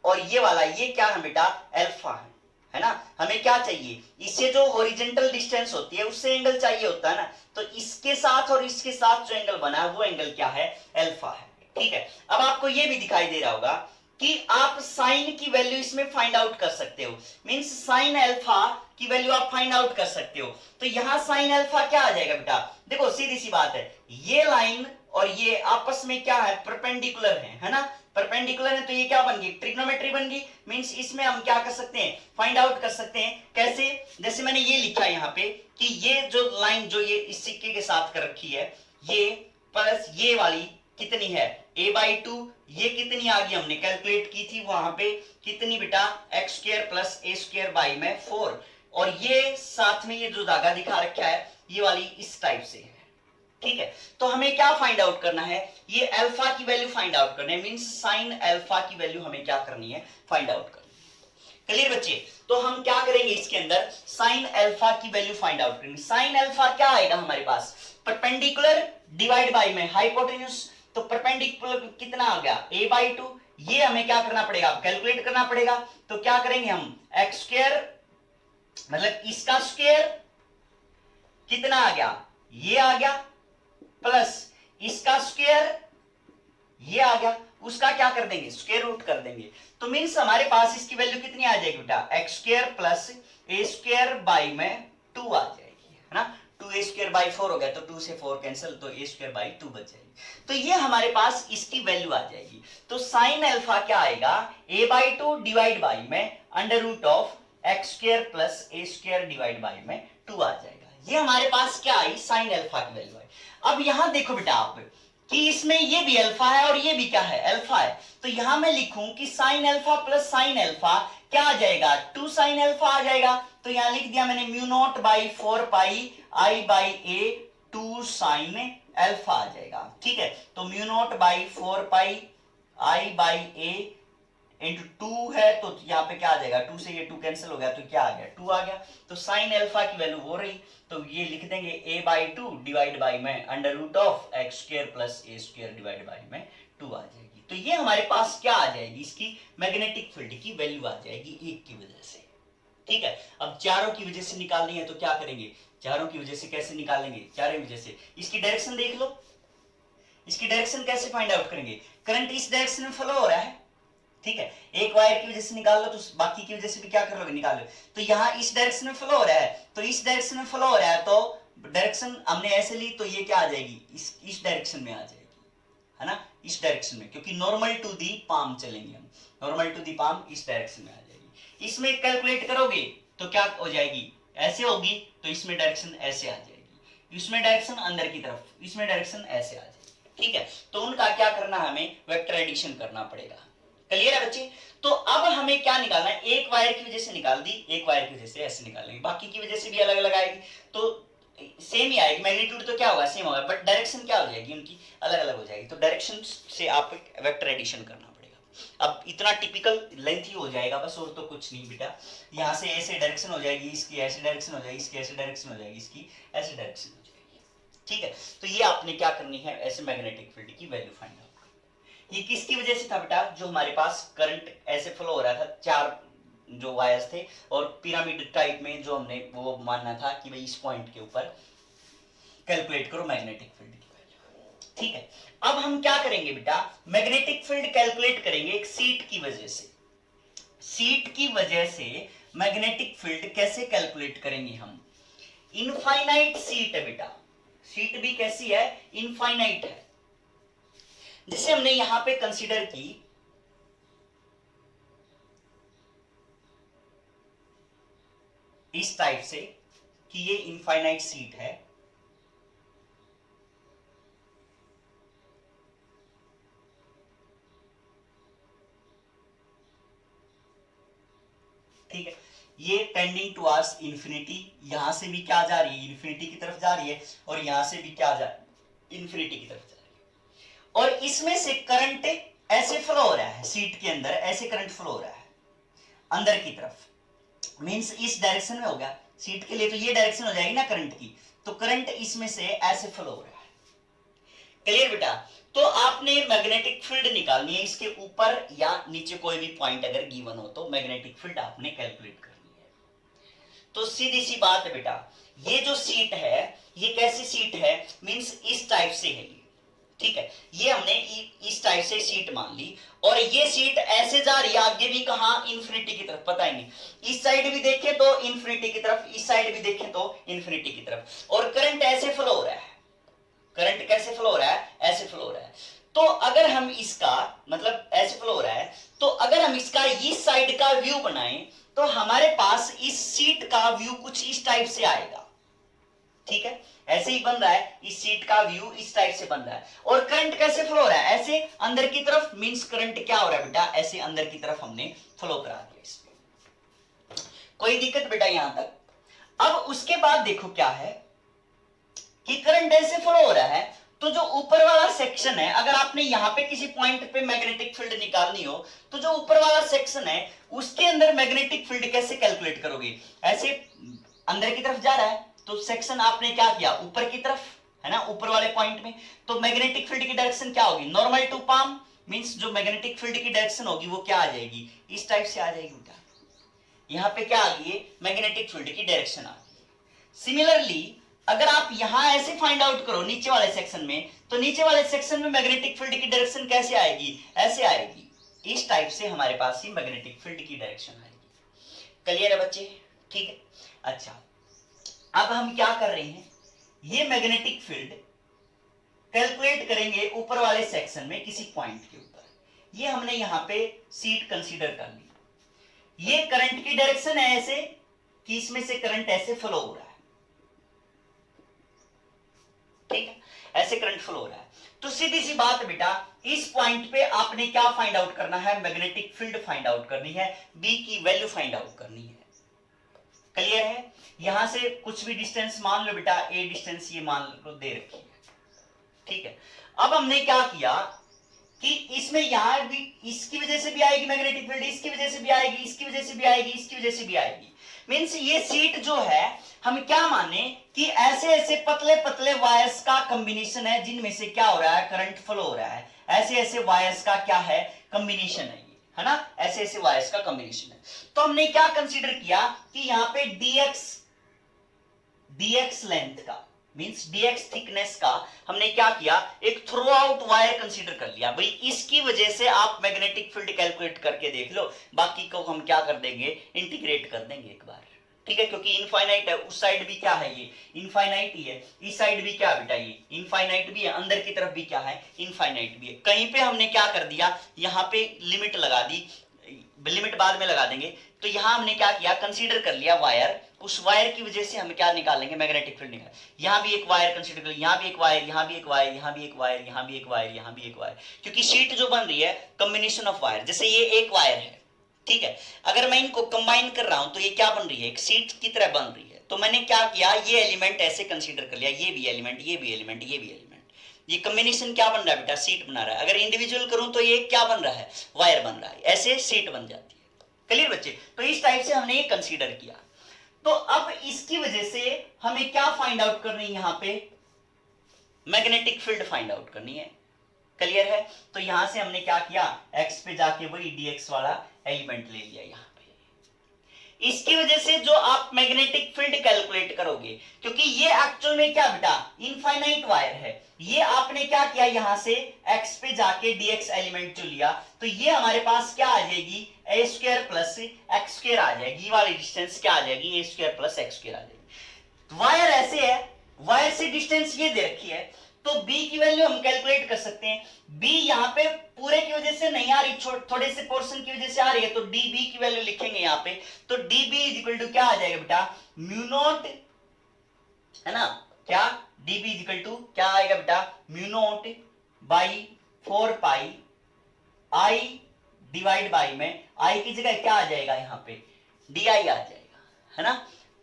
और ये वाला, ये क्या है बेटा, अल्फा है ना। हमें क्या चाहिए, इससे जो हॉरिजॉन्टल डिस्टेंस होती है उससे एंगल चाहिए होता है ना। तो इसके साथ और इसके साथ जो एंगल बना है वो एंगल क्या है, अल्फा है। ठीक है, अब आपको ये भी दिखाई दे रहा होगा कि आप साइन की वैल्यू इसमें फाइंड आउट कर सकते हो, मींस साइन अल्फा की वैल्यू आप फाइंड आउट कर सकते हो। तो यहां साइन अल्फा क्या आ जाएगा बेटा, देखो सीधी सी बात है, ये लाइन और ये आपस में क्या है, परपेंडिकुलर है ना। परपेंडिकुलर है तो ये क्या बन गई, ट्रिग्नोमेट्री बन गई। मींस इसमें हम क्या कर सकते हैं, फाइंड आउट कर सकते हैं। कैसे, जैसे मैंने ये लिखा है यहाँ पे कि ये जो लाइन जो ये इस सिक्के के साथ कर रखी है, ये प्लस ये वाली कितनी है, a/2, ये कितनी आ गई, हमने कैलकुलेट की थी वहां पे कितनी बेटा, x² प्लस a²/4। और ये साथ में ये जो धागा दिखा रखा है ये वाली इस टाइप से है। ठीक है, तो हमें क्या फाइंड आउट करना है, ये अल्फा की वैल्यू फाइंड आउट करनी है, मींस साइन अल्फा की वैल्यू हमें क्या करनी है, फाइंड आउट करनी है। क्लियर बच्चे, तो हम क्या करेंगे इसके अंदर, साइन अल्फा की वैल्यू फाइंड आउट करेंगे। साइन अल्फा क्या आएगा हमारे पास, परपेंडिकुलर डिवाइड बाय में हाइपोटेन्यूज, तो परपेंडिकुलर कितना आ गया, a/2, ये हमें क्या करना पड़ेगा, कैलकुलेट करना पड़ेगा। तो क्या करेंगे हम, एक्स स्क्वायर मतलब इसका स्क्वायर कितना आ गया, ये आ गया, प्लस इसका स्क्वायर ये आ गया, उसका क्या कर देंगे, स्क्वायर रूट कर देंगे। तो मीन्स हमारे पास इसकी वैल्यू कितनी आ जाएगी बेटा, x square plus a square by में 2 आ जाएगी, है ना। 2 स्क्वायर बाई 4 हो गया, तो 2 से 4 कैंसिल, तो ए स्क्वायर बाई 2 बच जाएगी। तो ये हमारे पास इसकी वैल्यू आ जाएगी। तो साइन अल्फा क्या आएगा, ए बाई 2 डिवाइड बाई में under root of x square plus a square divide by में 2 आ जाएगा। ये हमारे पास क्या आई, साइन अल्फा की वैल्यू आई। अब यहां देखो बेटा आप कि इसमें ये भी अल्फा है और ये भी क्या है, अल्फा है। तो यहां मैं लिखूं कि sine alpha plus sign alpha क्या आ जाएगा, 2 साइन अल्फा आ जाएगा। तो यहां लिख दिया मैंने mu naught by 4 pi I by a 2 sine alpha आ जाएगा, ठीक है। तो mu naught by 4 pi I by a into 2 है, तो यहाँ पे क्या आ जाएगा, 2 से ये 2 कैंसिल हो गया, तो क्या आ गया, 2 आ गया। तो साइन अल्फा की वैल्यू हो रही, तो ये लिख देंगे a बाई 2 डिवाइड बाई में under root of x square plus a square divide by में 2 आ जाएगी। तो ये हमारे पास क्या आ जाएगी, इसकी मैग्नेटिक फील्ड की वैल्यू आ जाएगी 1 की वजह से, ठीक है। अब चारों की वजह से निकालनी है, तो क्या करेंगे, चारों की वजह से कैसे निकालेंगे, चारों वजह से इसकी डायरेक्शन देख लो, इसकी डायरेक्शन कैसे फाइंड आउट करेंगे, करंट इस डायरेक्शन में फ्लो हो रहा है, ठीक है। एक वायर की वजह से निकाल लो, तो बाकी की वजह से भी क्या कर लोगे, निकाल लो। तो यहाँ इस डायरेक्शन में फ्लो हो रहा है, तो इस डायरेक्शन में फ्लो हो रहा है, तो डायरेक्शन हमने ऐसे ली, तो ये क्या आ जाएगी, इस डायरेक्शन में आ जाएगी, है ना, इस डायरेक्शन में, क्योंकि नॉर्मल टू दी पाम चलेंगे हम, नॉर्मल टू दी पाम इस डायरेक्शन में आ जाएगी। इसमें कैलकुलेट करोगे तो क्या हो जाएगी, ऐसे होगी, तो इसमें डायरेक्शन ऐसे आ जाएगी, इसमें डायरेक्शन अंदर की तरफ, इसमें डायरेक्शन ऐसे आ जाएगी, ठीक है। तो उनका क्या करना, हमें वेक्टर एडिशन करना पड़ेगा। क्लियर है बच्चे। तो अब हमें क्या निकालना है, एक वायर की वजह से निकाल दी, एक वायर की वजह से ऐसे निकालेंगे, बाकी की वजह से भी अलग अलग आएगी, तो सेम ही आएगी, मैग्नीट्यूड तो क्या होगा, सेम होगा, बट डायरेक्शन क्या हो जाएगी, उनकी अलग अलग हो जाएगी। तो डायरेक्शन से आप वेक्टर एडिशन करना पड़ेगा। अब इतना टिपिकल लेंथ ही हो जाएगा बस, और तो कुछ नहीं बेटा। यहाँ से ऐसे डायरेक्शन हो जाएगी, इसकी ऐसी डायरेक्शन हो जाएगी, इसकी ऐसी डायरेक्शन हो जाएगी, इसकी ऐसी डायरेक्शन हो जाएगी, ठीक है। तो ये आपने क्या करनी है, ऐसे मैग्नेटिक फील्ड की वैल्यू फाइंड आउट। ये किसकी वजह से था बेटा, जो हमारे पास करंट ऐसे फ्लो हो रहा था, 4 जो वायर्स थे, और पिरामिड टाइप में जो हमने वो मानना था कि भाई इस पॉइंट के ऊपर कैलकुलेट करो मैग्नेटिक फील्ड की वैल्यू, ठीक है। अब हम क्या करेंगे बेटा, मैग्नेटिक फील्ड कैलकुलेट करेंगे एक सीट की वजह से। सीट की वजह से मैग्नेटिक फील्ड कैसे कैलकुलेट करेंगे हम, इनफाइनाइट सीट है बेटा, सीट भी कैसी है, इनफाइनाइट है, जिसे हमने यहां पे कंसीडर की इस टाइप से कि ये इनफाइनाइट सीट है, ठीक है। ये टेंडिंग टुवर्ड्स इंफिनिटी, यहां से भी क्या जा रही है, इंफिनिटी की तरफ जा रही है, और यहां से भी क्या जा रही है, इंफिनिटी की तरफ जा रही है। और इसमें से करंट ऐसे फ्लो हो रहा है, सीट के अंदर ऐसे करंट फ्लो हो रहा है अंदर की तरफ, मींस इस डायरेक्शन में हो गया, सीट के लिए तो ये डायरेक्शन हो जाएगी ना करंट की, तो करंट इसमें से ऐसे फ्लो हो रहा है। क्लियर बेटा। तो आपने मैग्नेटिक फील्ड निकालनी है, इसके ऊपर या नीचे कोई भी पॉइंट अगर गिवन हो तो मैग्नेटिक फील्ड आपने कैलकुलेट करनी है। तो सीधी सी बात है बेटा, ये जो सीट है ये कैसी सीट है, मींस इस टाइप से है, ठीक है। ये हमने इस टाइप से सीट मान ली, और ये सीट ऐसे जा रही है आगे भी, कहां, इंफिनिटी की तरफ, पता ही नहीं, इस साइड भी देखें तो इंफिनिटी की तरफ, इस साइड भी देखें तो इंफिनिटी की तरफ, और करंट ऐसे फ्लो हो रहा है, करंट कैसे फ्लो हो रहा है, ऐसे फ्लो हो रहा है। तो अगर हम इसका मतलब ऐसे फ्लो हो रहा है, तो अगर हम इसका इस साइड का व्यू बनाएं तो हमारे पास इस सीट का व्यू कुछ इस टाइप से आएगा, ठीक है। ऐसे ही बन रहा है, इस सीट का व्यू इस टाइप से बन रहा है, और करंट कैसे फ्लो हो रहा है, ऐसे अंदर की तरफ, मींस करंट क्या हो रहा है बेटा, ऐसे अंदर की तरफ हमने फ्लो करा दिया इसमें। कोई दिक्कत बेटा यहां तक। अब उसके बाद देखो क्या है कि करंट ऐसे फ्लो हो रहा है, तो जो ऊपर वाला सेक्शन है, अगर आपने यहां पे किसी पॉइंट पे मैग्नेटिक फील्ड निकालनी हो, तो जो ऊपर वाला सेक्शन है उसके अंदर मैग्नेटिक फील्ड कैसे कैलकुलेट करोगे, ऐसे अंदर की तरफ जा रहा है, तो सेक्शन आपने क्या किया, ऊपर की तरफ, है ना, ऊपर वाले पॉइंट में, तो मैग्नेटिक फील्ड की डायरेक्शन क्या होगी, नॉर्मल टू पाम, मींस जो मैग्नेटिक फील्ड की डायरेक्शन होगी वो क्या आ जाएगी, इस टाइप से आ जाएगी बेटा। यहां पे क्या आ गई, मैग्नेटिक फील्ड की डायरेक्शन आ गई। सिमिलरली अगर आप यहां ऐसे फाइंड आउट करो नीचे वाले सेक्शन में, तो नीचे वाले सेक्शन में मैग्नेटिक फील्ड की डायरेक्शन कैसे आएगी, ऐसे आएगी, इस टाइप से हमारे पास ही मैग्नेटिक फील्ड की डायरेक्शन आएगी। क्लियर है बच्चे, ठीक है। अच्छा, अब हम क्या कर रहे हैं, ये मैग्नेटिक फील्ड कैलकुलेट करेंगे ऊपर वाले सेक्शन में किसी पॉइंट के ऊपर। ये हमने यहां पे सीट कंसीडर कर ली। ये करंट की डायरेक्शन है ऐसे कि इसमें से करंट ऐसे फ्लो हो रहा है, ठीक है, ऐसे करंट फ्लो हो रहा है। तो सीधी सी बात बेटा, इस पॉइंट पे आपने क्या फाइंड आउट करना है, मैग्नेटिक फील्ड फाइंड आउट करनी है, बी की वैल्यू फाइंड आउट करनी है। क्लियर है। यहां से कुछ भी डिस्टेंस मान लो बेटा, ए डिस्टेंस ये मान लो दे रखी है, ठीक है। अब हमने क्या किया कि इसमें यहां भी इसकी वजह से भी आएगी मैग्नेटिक फील्ड, इसकी वजह से भी आएगी, इसकी वजह से भी आएगी, इसकी वजह से भी आएगी। मींस ये सीट जो है हम क्या माने कि ऐसे ऐसे पतले पतले वायर्स का कॉम्बिनेशन है जिनमें से क्या हो रहा है, करंट फ्लो हो रहा है। ऐसे ऐसे वायर्स का क्या है, कॉम्बिनेशन है ये, है ना, ऐसे ऐसे वायर्स का कॉम्बिनेशन है। तो हमने क्या कंसीडर किया कि यहां पे dx लेंथ का मींस dx थिकनेस का हमने क्या किया, एक थ्रू आउट वायर कंसीडर कर लिया। भाई इसकी वजह से आप मैग्नेटिक फील्ड कैलकुलेट करके देख लो, बाकी को हम क्या कर देंगे, इंटीग्रेट कर देंगे एक बार, ठीक है, क्योंकि इनफाइनाइट है। उस साइड भी क्या है, ये इनफाइनाइट ही है, इस साइड भी क्या बेटा, ये इनफाइनाइट भी है, अंदर की तरफ भी क्या है, इनफाइनाइट भी है। कहीं पे हमने क्या कर दिया, यहाँ पे लिमिट लगा दी, लिमिट बाद में लगा देंगे। तो यहां हमने क्या किया, कंसीडर कर लिया वायर, उस वायर की वजह से हम क्या निकालेंगे, मैग्नेटिक फील्ड निकाल। यहां भी एक वायर कंसीडर कर, यहां भी एक वायर, यहां भी एक वायर, यहां भी एक वायर, यहां भी एक वायर, यहां भी एक वायर, क्योंकि शीट जो बन रही है कॉम्बिनेशन ऑफ वायर। जैसे ये एक वायर है, ठीक है, अगर मैं इनको कंबाइन कर रहा हूं तो ये क्या बन रही है, एक शीट की तरह बन रही है। तो मैंने क्या किया, ये एलिमेंट ऐसे कंसीडर कर लिया, ये भी एलिमेंट, ये भी एलिमेंट, ये भी एलिमेंट, ये कॉम्बिनेशन क्या बन रहा है बेटा, सीट बना रहा है। अगर इंडिविजुअल करूं तो ये क्या बन रहा है, वायर बन रहा है, ऐसे सीट बन जाती है। क्लियर बच्चे। तो इस टाइप से हमने ये कंसीडर किया। तो अब इसकी वजह से हमें क्या फाइंड आउट करनी है, यहां पे मैग्नेटिक फील्ड फाइंड आउट करनी है। क्लियर है। तो यहां से हमने क्या किया, एक्स पे जाके वही dx वाला एलिमेंट ले लिया यहां पे। इसकी वजह से जो आप मैग्नेटिक फील्ड कैलकुलेट करोगे, क्योंकि ये एक्चुअल में क्या बेटा, इनफाइनाइट वायर है, ये आपने क्या किया, यहां से x पे जाके dx एलिमेंट जो लिया, तो ये हमारे पास क्या आ जाएगी, a square plus x square आ जाएगी। ये वाली डिस्टेंस क्या आ जाएगी, a square plus x square आ जाएगी। वायर ऐसे है, वायर से डिस्टेंस ये दे रखी है, तो b की वैल्यू हम कैलकुलेट कर सकते हैं। b यहां पे पूरे की वजह से नहीं आ रही, थोड़े से पोर्शन की वजह से आ रही है, तो db की वैल्यू लिखेंगे यहां पे। तो db इज इक्वल टू क्या आ जाएगा बेटा, म्यू नॉट, है ना, क्या db इज इक्वल टू क्या आएगा बेटा, mu naught by 4 pi i divide by में i की जगह क्या आ जाएगा, यहां पे di आ जाएगा, है ना।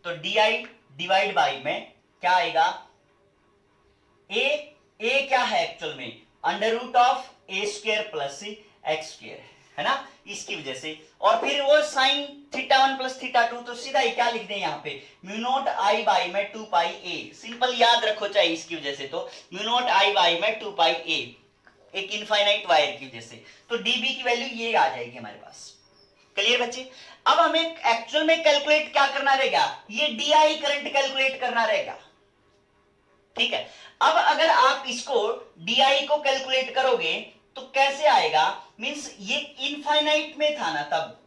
तो di डिवाइड बाई में क्या आएगा, ए क्या है एक्चुअल में, under root of a square plus x square, है ना, इसकी वजह से। और फिर वो साइन θ1 प्लस θ2, तो सीधा ही क्या लिख दें यहाँ पे, म्यू नॉट आई बाई में 2 पाई ए। सिंपल याद रखो चाहे इसकी वजह से, तो म्यू नॉट आई बाई में 2 पाई ए, एक इनफाइनाइट वायर की वजह से। तो डीबी की वैल्यू ये आ जाएगी हमारे पास। क्लियर बच्चे। अब हमें एक्चुअल में कैलकुलेट क्या करना रहेगा, ये डीआई करंट कैलकुलेट करना रहेगा, ठीक है। अब अगर आप इसको डीआई को कैलकुलेट करोगे तो कैसे आएगा, मींस ये इनफाइनाइट में था ना, तब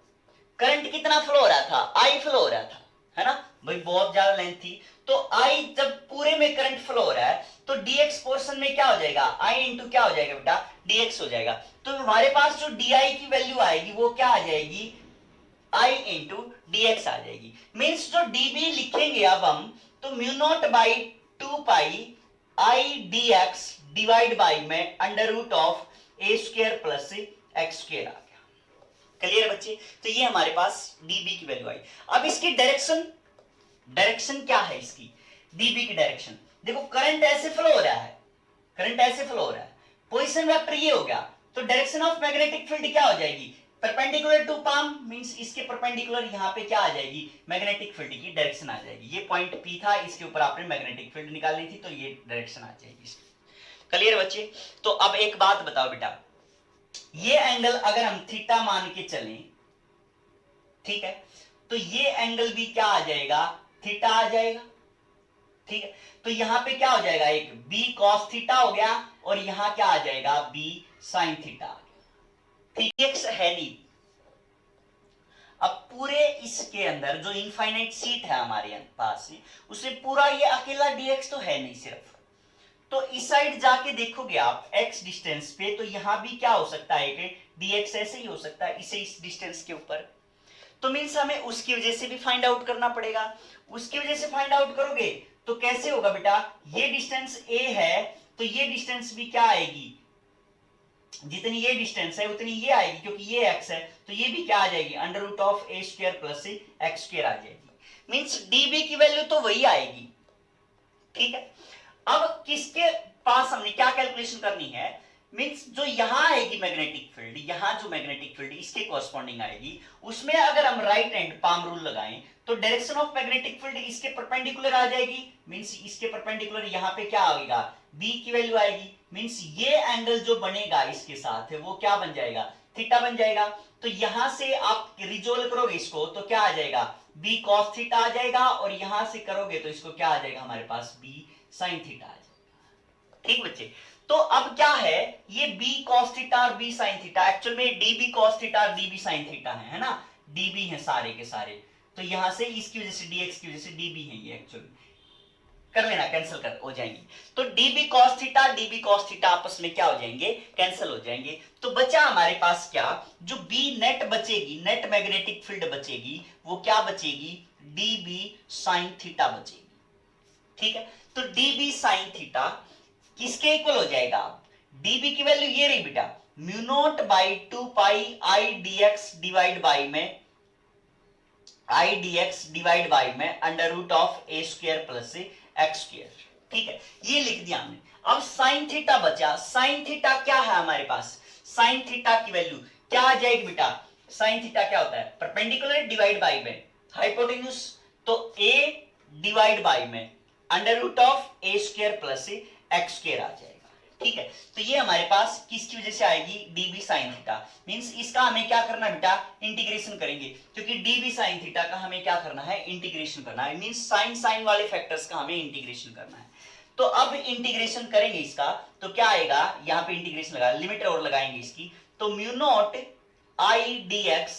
करंट कितना फ्लो हो रहा था, आई फ्लो हो रहा था, है ना भाई, बहुत ज्यादा लेंथ थी। तो आई जब पूरे में करंट फ्लो हो रहा है तो dx पोर्शन में क्या हो जाएगा, i इंटू क्या हो जाएगा बेटा, dx हो जाएगा। तो हमारे पास जो di की वैल्यू आएगी वो क्या आ जाएगी, i इंटू dx आ जाएगी। मींस जो db लिखेंगे अब हम, तो mu naught by 2 pi i dx divide by में under root of a square plus x square आ गया। क्लियर बच्चे। तो ये हमारे पास db की वैल्यू आई। अब इसकी डायरेक्शन क्या है, इसकी db की डायरेक्शन देखो, करंट ऐसे फ्लो हो रहा है, करंट ऐसे फ्लो हो रहा है, पोजीशन वेक्टर ये हो गया, तो डायरेक्शन ऑफ मैग्नेटिक फील्ड क्या हो जाएगी, परपेंडिकुलर टू पाम, मींस इसके परपेंडिकुलर यहां पे क्या आ जाएगी, मैग्नेटिक फील्ड की डायरेक्शन आ जाएगी। ये पॉइंट P था, इसके ऊपर आपने मैग्नेटिक फील्ड निकालनी थी, तो ये डायरेक्शन आ जाएगी। क्लियर बच्चे। तो अब एक बात बताओ बेटा, ये एंगल अगर हम थीटा मान के चलें, ठीक है, तो ये एंगल भी क्या आ जाएगा, थीटा आ जाएगा। ठीक है, तो यहां पे क्या हो जाएगा, एक बी कॉस थीटा हो गया और यहां क्या आ जाएगा, बी साइन थीटा आ गया। ठीक है नहीं। अब पूरे इसके अंदर जो इनफाइनाइट सीट है हमारे पास, उसमें पूरा ये अकेला dx तो है नहीं सिर्फ, तो इस साइड जाके देखोगे आप x डिस्टेंस पे, तो यहां भी क्या हो सकता है कि dx ऐसे ही हो सकता है इसे इस डिस्टेंस के ऊपर। तो मीन्स हमें उसकी वजह से भी फाइंड आउट करना पड़ेगा। उसकी वजह से फाइंड आउट करोगे तो कैसे होगा बेटा, ये डिस्टेंस a है तो ये डिस्टेंस भी क्या आएगी, जितनी ये डिस्टेंस है उतनी ये आएगी, क्योंकि ये x है तो ये भी क्या आ जाएगी, under root of a square plus x square आ जाएगी। मीन्स db की वैल्यू तो वही आएगी। ठीक है, अब किसके पास हमने क्या कैलकुलेशन करनी है, मींस जो यहां आएगी मैग्नेटिक फील्ड, यहां जो मैग्नेटिक फील्ड इसके कॉरस्पॉन्डिंग आएगी, उसमें अगर हम राइट हैंड पाम रूल लगाएं तो डायरेक्शन ऑफ मैग्नेटिक फील्ड इसके परपेंडिकुलर आ जाएगी। मींस इसके परपेंडिकुलर यहां पे क्या आएगा, बी की वैल्यू आएगी। मींस ये एंगल जो बनेगा इसके साथ है वो क्या बन जाएगा, थीटा बन जाएगा। तो यहां से आप रिजोल्व करोगे इसको तो क्या आ जाएगा, बी कॉस थीटा आ जाएगा, और यहां से करोगे तो इसको क्या आ जाएगा हमारे पास, बी साइन थीटा आ जाएगा। ठीक बच्चे, तो अब क्या है, ये b cos थीटा और b sin थीटा एक्चुअल में db cos थीटा और db sin थीटा है ना, db है सारे के सारे, तो यहां से इसकी वजह से dx की वजह से db है, ये एक्चुअली कर लेना, कैंसिल कर हो जाएंगे। तो db cos theta db cos theta आपस में क्या हो जाएंगे, कैंसिल हो जाएंगे। तो बचा हमारे पास क्या, जो b नेट बचेगी, नेट मैग्नेटिक फील्ड बचेगी, वो क्या बचेगी, db sin थीटा बचेगी। ठीक है, तो db sin थीटा किसके इक्वल हो जाएगा, db की वैल्यू ये रही बेटा, mu naught by 2 pi I dx divide by में आई dx डिवाइड बाई में under root of a square plus x square. ठीक है, ये लिख दिया हमने। अब साइन थीटा बचा, साइन थीटा क्या है हमारे पास, साइन थीटा की वैल्यू क्या आ जाएगी बेटा, साइन थीटा क्या होता है, परपेंडिकुलर डिवाइड बाई में हाइपोटेन्यूज, तो a डिवाइड बाई में under root of a square plus x square आ जाएगा। ठीक है, तो ये हमारे पास किसकी वजह से आएगी, db sin थीटा। मींस इसका हमें क्या करना है बेटा, इंटीग्रेशन करेंगे, क्योंकि db sin थीटा का हमें क्या करना है, इंटीग्रेशन करना है। मींस साइन साइन वाले फैक्टर्स का हमें इंटीग्रेशन करना है। तो अब इंटीग्रेशन करेंगे इसका, तो क्या आएगा, यहां पे इंटीग्रेशन लगा, लिमिट और लगाएंगे इसकी, तो म्यू नॉट आई dx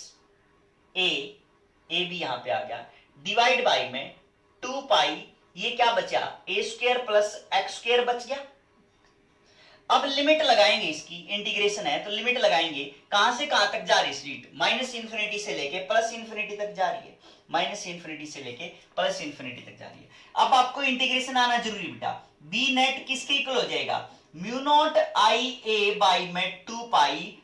ए भी यहां पे आ गया, डिवाइड बाई में 2 पाई, ये क्या बचा, ए स्क्वायर प्लस एक्स स्क्वायर बच गया। अब लिमिट लगाएंगे इसकी, इंटीग्रेशन है तो लिमिट लगाएंगे, कहां से कहां तक जा रही है स्ट्रीट, माइनस इंफिनिटी से लेके प्लस इंफिनिटी तक जा रही है, माइनस इंफिनिटी से लेके प्लस इंफिनिटी तक जा रही है। अब आपको इंटीग्रेशन आना जरूरी बेटा, बी नेट किसके इक्वल हो जाएगा, mu naught I a by में 2 पाई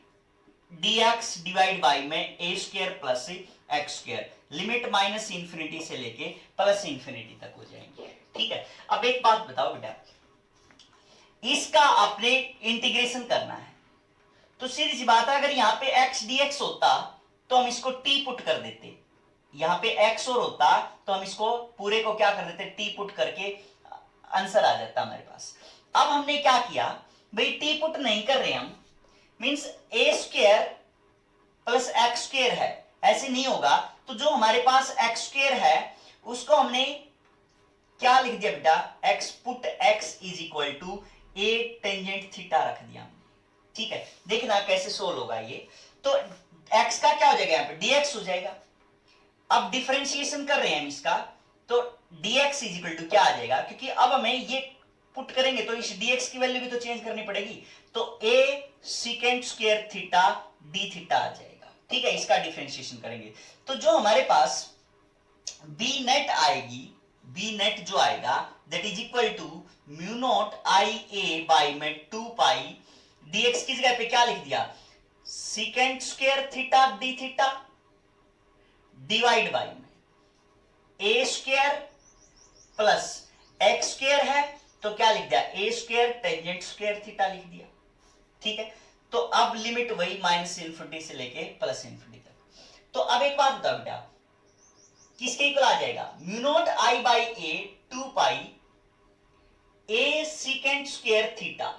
dx डिवाइड बाई में a square plus x square, limit minus infinity से लेके प्लस इंफिनिटी तक हो जाएंगे। ठीक है, अब एक बात बताओ बेटा, इसका आपने इंटीग्रेशन करना है, तो सीधी सी बात है, अगर यहां पे x dx होता तो हम इसको t पुट कर देते, यहां पे x और होता तो हम इसको पूरे को क्या कर देते, t पुट करके आंसर आ जाता हमारे पास। अब हमने क्या किया भाई, t पुट नहीं कर रहे हम, मींस ए स्क्वायर प्लस एक्स स्क्वायर है, ऐसे नहीं होगा, तो जो हमारे पास एक्स स्क्वायर है उसको हमने क्या लिख दिया बेटा, x put x is equal to a tangent theta रख दिया। ठीक है, देखना कैसे सोल्व होगा ये, तो x का क्या हो जाएगा, यहाँ पे dx हो जाएगा। अब डिफरेंशिएशन कर रहे हैं हम इसका, तो dx इज इक्वल टू क्या आ जाएगा, क्योंकि अब हमें ये पुट करेंगे तो इस dx की वैल्यू भी तो चेंज करनी पड़ेगी, तो a second square theta d theta आ जाएगा। ठीक है, इसका डिफरेंशिएशन करेंगे तो जो हमारे पास b नेट आएगी, b नेट जो आएगा that is equal to mu naught I a by में 2 पाई dx की जगह पे क्या लिख दिया, second square theta d theta divide by में a square plus x square है तो क्या लिख दिया, ए स्क्वायर टेंजेंट स्क्वायर थीटा लिख दिया। ठीक है, तो अब लिमिट वही माइनस इंफिनिटी से लेके प्लस इंफिनिटी तक। तो अब एक बात बताओ बेटा, किसके इक्वल आ जाएगा, mu naught I by a 2 pi A second square theta,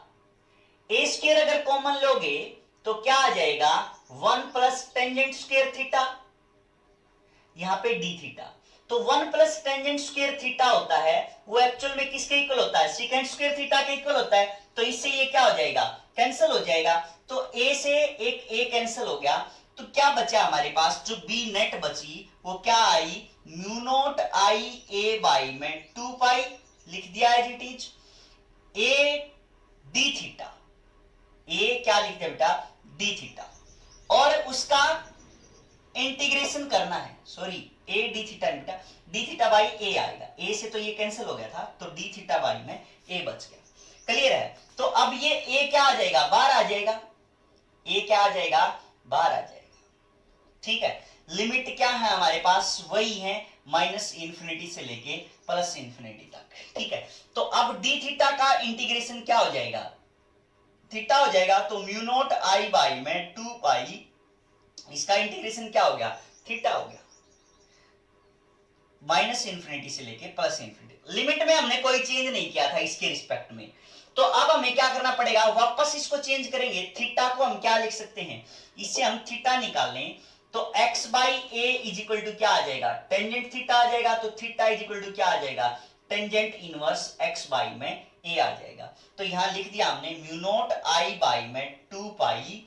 A square अगर कॉमन लोगे तो क्या आ जाएगा 1 प्लस टेंजेंट स्क्वायर थीटा, यहां पे डी थीटा। तो 1 प्लस टेंजेंट स्क्वायर थीटा होता है वो एक्चुअल में किसके इक्वल होता है, सीकेंट स्क्वायर थीटा के इक्वल होता है। तो इससे ये क्या हो जाएगा, कैंसिल हो जाएगा। तो ए से एक ए कैंसिल हो गया, तो क्या बचा हमारे पास, जो बी नेट बची वो क्या आई, mu naught I a by में 2 पाई लिख दिया as it is, a d theta, a क्या लिखते हैं बेटा, डी थीटा, और उसका इंटीग्रेशन करना है, सॉरी ए डी थीटा बेटा, डी थीटा बाई ए आएगा, ए से तो ये कैंसिल हो गया था, तो डी थीटा बाई में ए बच गया। क्लियर है। तो अब ये ए क्या आ जाएगा, बाहर आ जाएगा, ए क्या आ जाएगा, बाहर आ जाएगा। ठीक है, लिमिट क्या है हमारे पास, वही है माइनस इंफिनिटी से लेके प्लस इंफिनिटी तक। ठीक है, तो अब डी थीटा का इंटीग्रेशन क्या हो जाएगा, थीटा हो जाएगा, तो म्यू नॉट आई बाई में 2 पाई, इसका इंटीग्रेशन क्या हो गया, थीटा हो गया, माइनस इंफिनिटी से लेके प्लस इंफिनिटी। लिमिट में हमने कोई चेंज नहीं किया था इसके रिस्पेक्ट में। तो अब हमें क्या करना पड़ेगा, वापस इसको चेंज करेंगे। थीटा को हम क्या लिख सकते हैं, इससे हम थीटा निकाल लें, तो x by a is equal to क्या आ जाएगा, टेंजेंट थीटा आ जाएगा, तो थीटा इज इक्वल टू क्या आ जाएगा, टेंजेंट इनवर्स x बाई में ए आ जाएगा। तो यहां लिख दिया हमने म्यू नॉट आई बाई में 2 पाई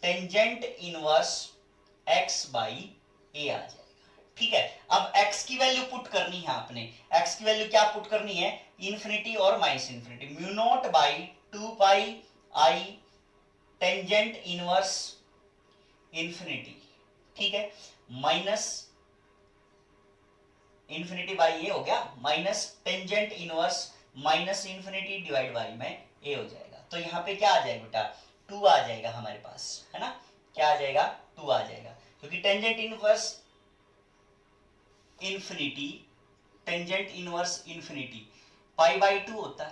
टेंजेंट इनवर्स x बाई ए आ जाएगा। ठीक है, अब x की वैल्यू पुट करनी है आपने, x की वैल्यू क्या पुट करनी है, इंफिनिटी और minus infinity, mu naught by 2 pi I tangent inverse infinity, ठीक है, माइनस इंफिनिटी बाई ए हो गया, minus tangent inverse minus infinity divide by में ए हो जाएगा। तो यहाँ पे क्या आ जाएगा बेटा, 2 आ जाएगा हमारे पास, है ना, क्या आ जाएगा, 2 आ जाएगा, क्योंकि tangent inverse infinity, tangent inverse infinity pi by 2 होता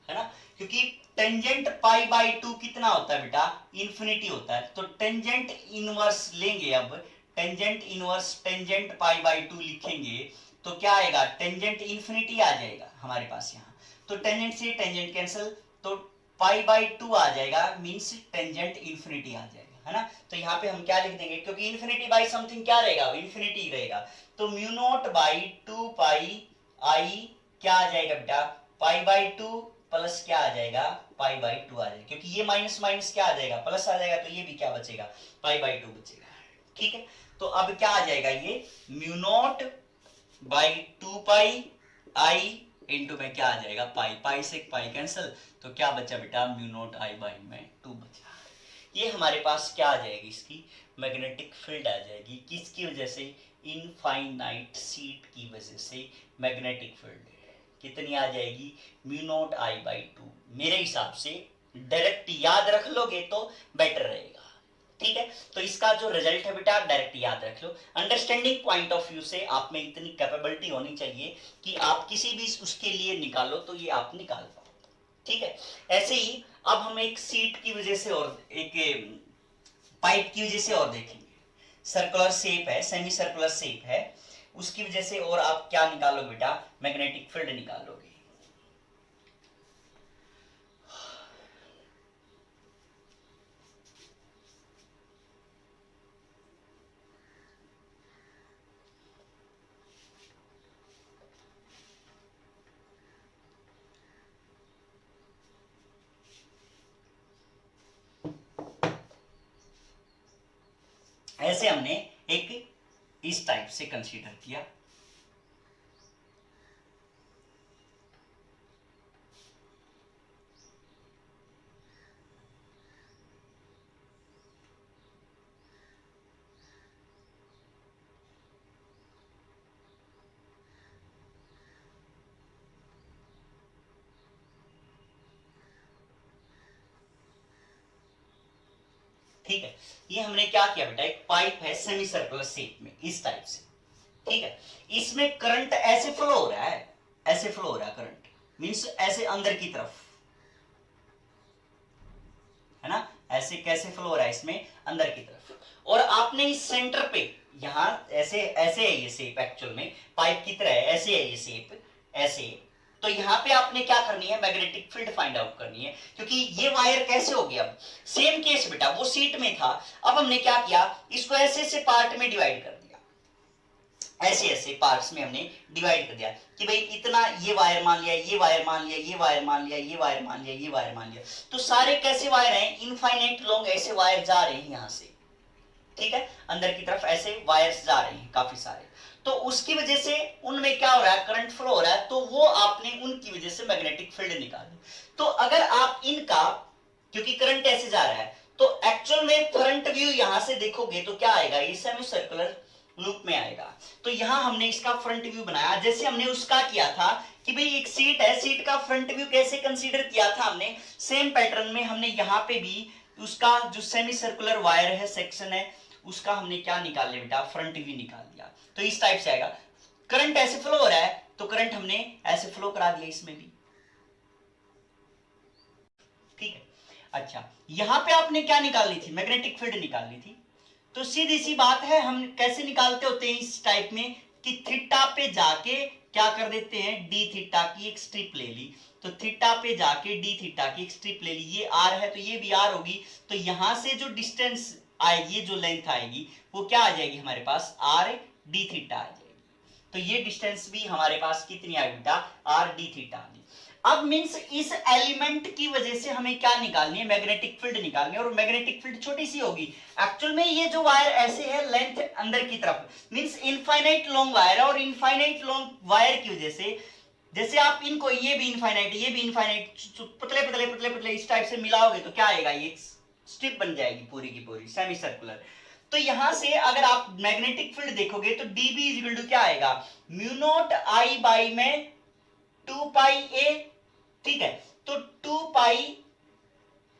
है ना, क्योंकि टेंजेंट पाई बाई 2 कितना होता है बेटा, इंफिनिटी होता है। तो टेंजेंट इनवर्स लेंगे, अब tangent inverse tangent pi by 2 लिखेंगे तो क्या आएगा, टेंजेंट इंफिनिटी आ जाएगा हमारे पास यहाँ। तो टेंजेंट से टेंजेंट कैंसिल, तो पाई बाई 2 आ जाएगा, मींस टेंजेंट इंफिनिटी आ जाएगा, है ना। तो यहाँ पे हम क्या लिख देंगे, क्योंकि इंफिनिटी बाई समथिंग क्या रहेगा, इंफिनिटी रहेगा, तो म्यू नॉट बाई 2 पाई आई क्या आ जाएगा बेटा, पाई बाई 2 प्लस क्या आ जाएगा, पाई बाई 2 आ जाएगा, क्योंकि ये माइनस माइनस क्या आ जाएगा, प्लस आ जाएगा, तो ये भी क्या बचेगा, पाई बाई 2 बचेगा। ठीक है, तो अब क्या आ जाएगा, ये mu naught by 2 pi I into में क्या आ जाएगा, पाई, पाई से पाई कैंसिल, तो क्या बचा बेटा, म्यू नॉट आई बाई में 2 बचा। ये हमारे पास क्या आ जाएगी, इसकी मैग्नेटिक फील्ड आ जाएगी, किसकी वजह से, इनफाइनाइट सीट की वजह से मैग्नेटिक फील्ड कितनी आ जाएगी, म्यू नॉट आई बाई 2। मेरे हिसाब से डायरेक्ट याद रख लोगे तो बेटर रहेगा। ठीक है, तो इसका जो रिजल्ट है बेटा डायरेक्ट याद रख लो। अंडरस्टैंडिंग पॉइंट ऑफ व्यू से आप में इतनी कैपेबिलिटी होनी चाहिए कि आप किसी भी उसके लिए निकालो तो ये आप निकाल पाओ। ठीक है, ऐसे ही अब हम एक सीट की वजह से और एक पाइप की वजह से और देखेंगे। सर्कुलर शेप है, सेमी सर्कुलर शेप है, उसकी वजह से और आप क्या निकालोगे बेटा, मैग्नेटिक फील्ड निकालोगे। ऐसे हमने एक इस टाइप से कंसीडर किया। ठीक है, ये हमने क्या किया बेटा, एक पाइप है सेमी सर्कुलर शेप में इस टाइप से। ठीक है, इसमें करंट ऐसे फ्लो हो रहा है, ऐसे फ्लो हो रहा है करंट, मींस ऐसे अंदर की तरफ, है ना, ऐसे कैसे फ्लो हो रहा है इसमें, अंदर की तरफ। और आपने इस सेंटर पे यहां ऐसे ऐसे है ये शेप, एक्चुअल में पाइप की तरह है, ऐसे है ये शेप, ऐसे तो यहाँ पे आपने क्या करनी है, मैग्नेटिक फील्ड फाइंड आउट करनी है, क्योंकि ये वायर कैसे हो गया, अब सेम केस बेटा, वो शीट में था, अब हमने क्या किया, इसको ऐसे ऐसे पार्ट में डिवाइड कर दिया, ऐसे ऐसे पार्ट्स में हमने डिवाइड कर दिया कि भाई इतना ये वायर मान लिया, ये वायर मान लिया, ये वायर मान लिया, ये वायर मान लिया, ये वायर मान लिया। तो सारे कैसे वायर हैं, इनफाइनाइट लॉन्ग ऐसे वायर जा रहे हैं यहां से, ठीक है, अंदर की तरफ ऐसे वायर्स जा रहे हैं काफी सारे। तो उसकी वजह से उनमें क्या हो रहा है, करंट फ्लो हो रहा है, तो वो आपने उनकी वजह से मैग्नेटिक फील्ड निकाली। तो अगर आप इनका, क्योंकि करंट ऐसे जा रहा है, तो एक्चुअल में फ्रंट व्यू यहां से देखोगे तो क्या आएगा, ये सेमी सर्कुलर लूप में आएगा। तो यहां हमने इसका फ्रंट व्यू बनाया, जैसे हमने उसका किया था कि भाई एक सीट है, सीट का फ्रंट व्यू कैसे कंसीडर किया था हमने, सेम पैटर्न में हमने यहां पे भी उसका जो सेमी सर्कुलर वायर है, सेक्शन है, उसका हमने क्या निकाल लिया बेटा, फ्रंट व्यू निकाल दिया। तो इस टाइप से आएगा, करंट ऐसे फ्लो हो रहा है तो करंट हमने ऐसे फ्लो करा दिया इसमें भी, ठीक है। अच्छा, यहां पे आपने क्या निकालनी थी, मैग्नेटिक फील्ड निकालनी थी। तो सीधी सी बात है, हम कैसे निकालते होते हैं इस टाइप में कि थीटा पे जाके क्या कर देते हैं, डी थीटा की एक स्ट्रिप ले ली, तो थीटा पे जाके डी थीटा की एक स्ट्रिप ले ली, ये आर है तो ये भी आर होगी, तो यहां से जो डिस्टेंस आएगी, जो लेंथ आएगी, वो क्या आ जाएगी हमारे पास, आर डी थीटा आ जाएगी। तो ये डिस्टेंस भी हमारे पास कितनी आ बेटा, आर डी थीटा आ गई। अब मींस इस एलिमेंट की वजह से हमें क्या निकालनी है, मैग्नेटिक फील्ड निकालनी है, और मैग्नेटिक फील्ड छोटी सी होगी। एक्चुअल में ये जो वायर ऐसे है, लेंथ अंदर की तरफ, मींस इनफाइनाइट लॉन्ग वायर है, और इनफाइनाइट लॉन्ग वायर की वजह से, जैसे आप इनको, ये भी इनफाइनाइट, ये भी इनफाइनाइट, पतले पतले पतले पतले इस टाइप से मिलाओगे तो क्या आएगा, ये स्ट्रिप बन जाएगी पूरी की पूरी सेमी सर्कुलर। तो यहां से अगर आप मैग्नेटिक फील्ड देखोगे तो dB इज इक्वल टू क्या आएगा, म्यू नॉट आई बाई में 2 पाई ए, ठीक है। तो 2 पाई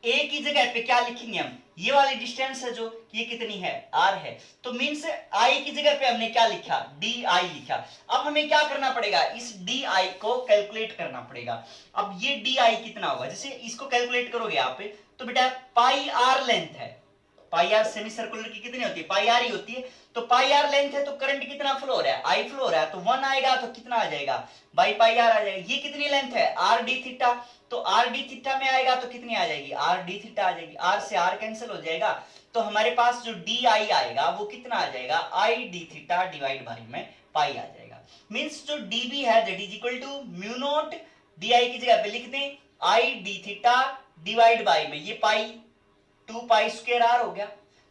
ए की जगह पे क्या लिखेंगे हम, ये वाली डिस्टेंस है जो, ये कितनी है, आर है, तो मींस आई की जगह पे हमने क्या लिखा, डी आई लिखा। अब हमें क्या करना पड़ेगा, इस डी आई को कैलकुलेट करना पड़ेगा। अब ये डी आई कितना होगा, जैसे इसको कैलकुलेट करोगे आप पे, तो बेटा पाई आर लेंथ है, पाई आर सेमी सर्कुलर की कितनी होती है, पाई आर ही होती है, तो पाई आर लेंथ है, तो करंट कितना फ्लो हो रहा है, आई फ्लो हो रहा है, तो 1 आएगा तो कितना आ जाएगा, बाई पाई आर आ जाएगा। ये कितनी लेंथ है, आर डी थीटा, तो आर डी थीटा में आएगा तो कितनी आ जाएगी, आर डी थीटा आ जाएगी, आर से आर कैंसिल हो जाएगा, तो हमारे पास जो डी आई आएगा वो कितना आ जाएगा, I d theta divide by में पाई आ जाएगा। मींस जो डीबी है that is equal to mu naught d I की जगह पे लिख दें I d theta divide by में ये पाई 2 पाई स्क्वायर आर हो गया।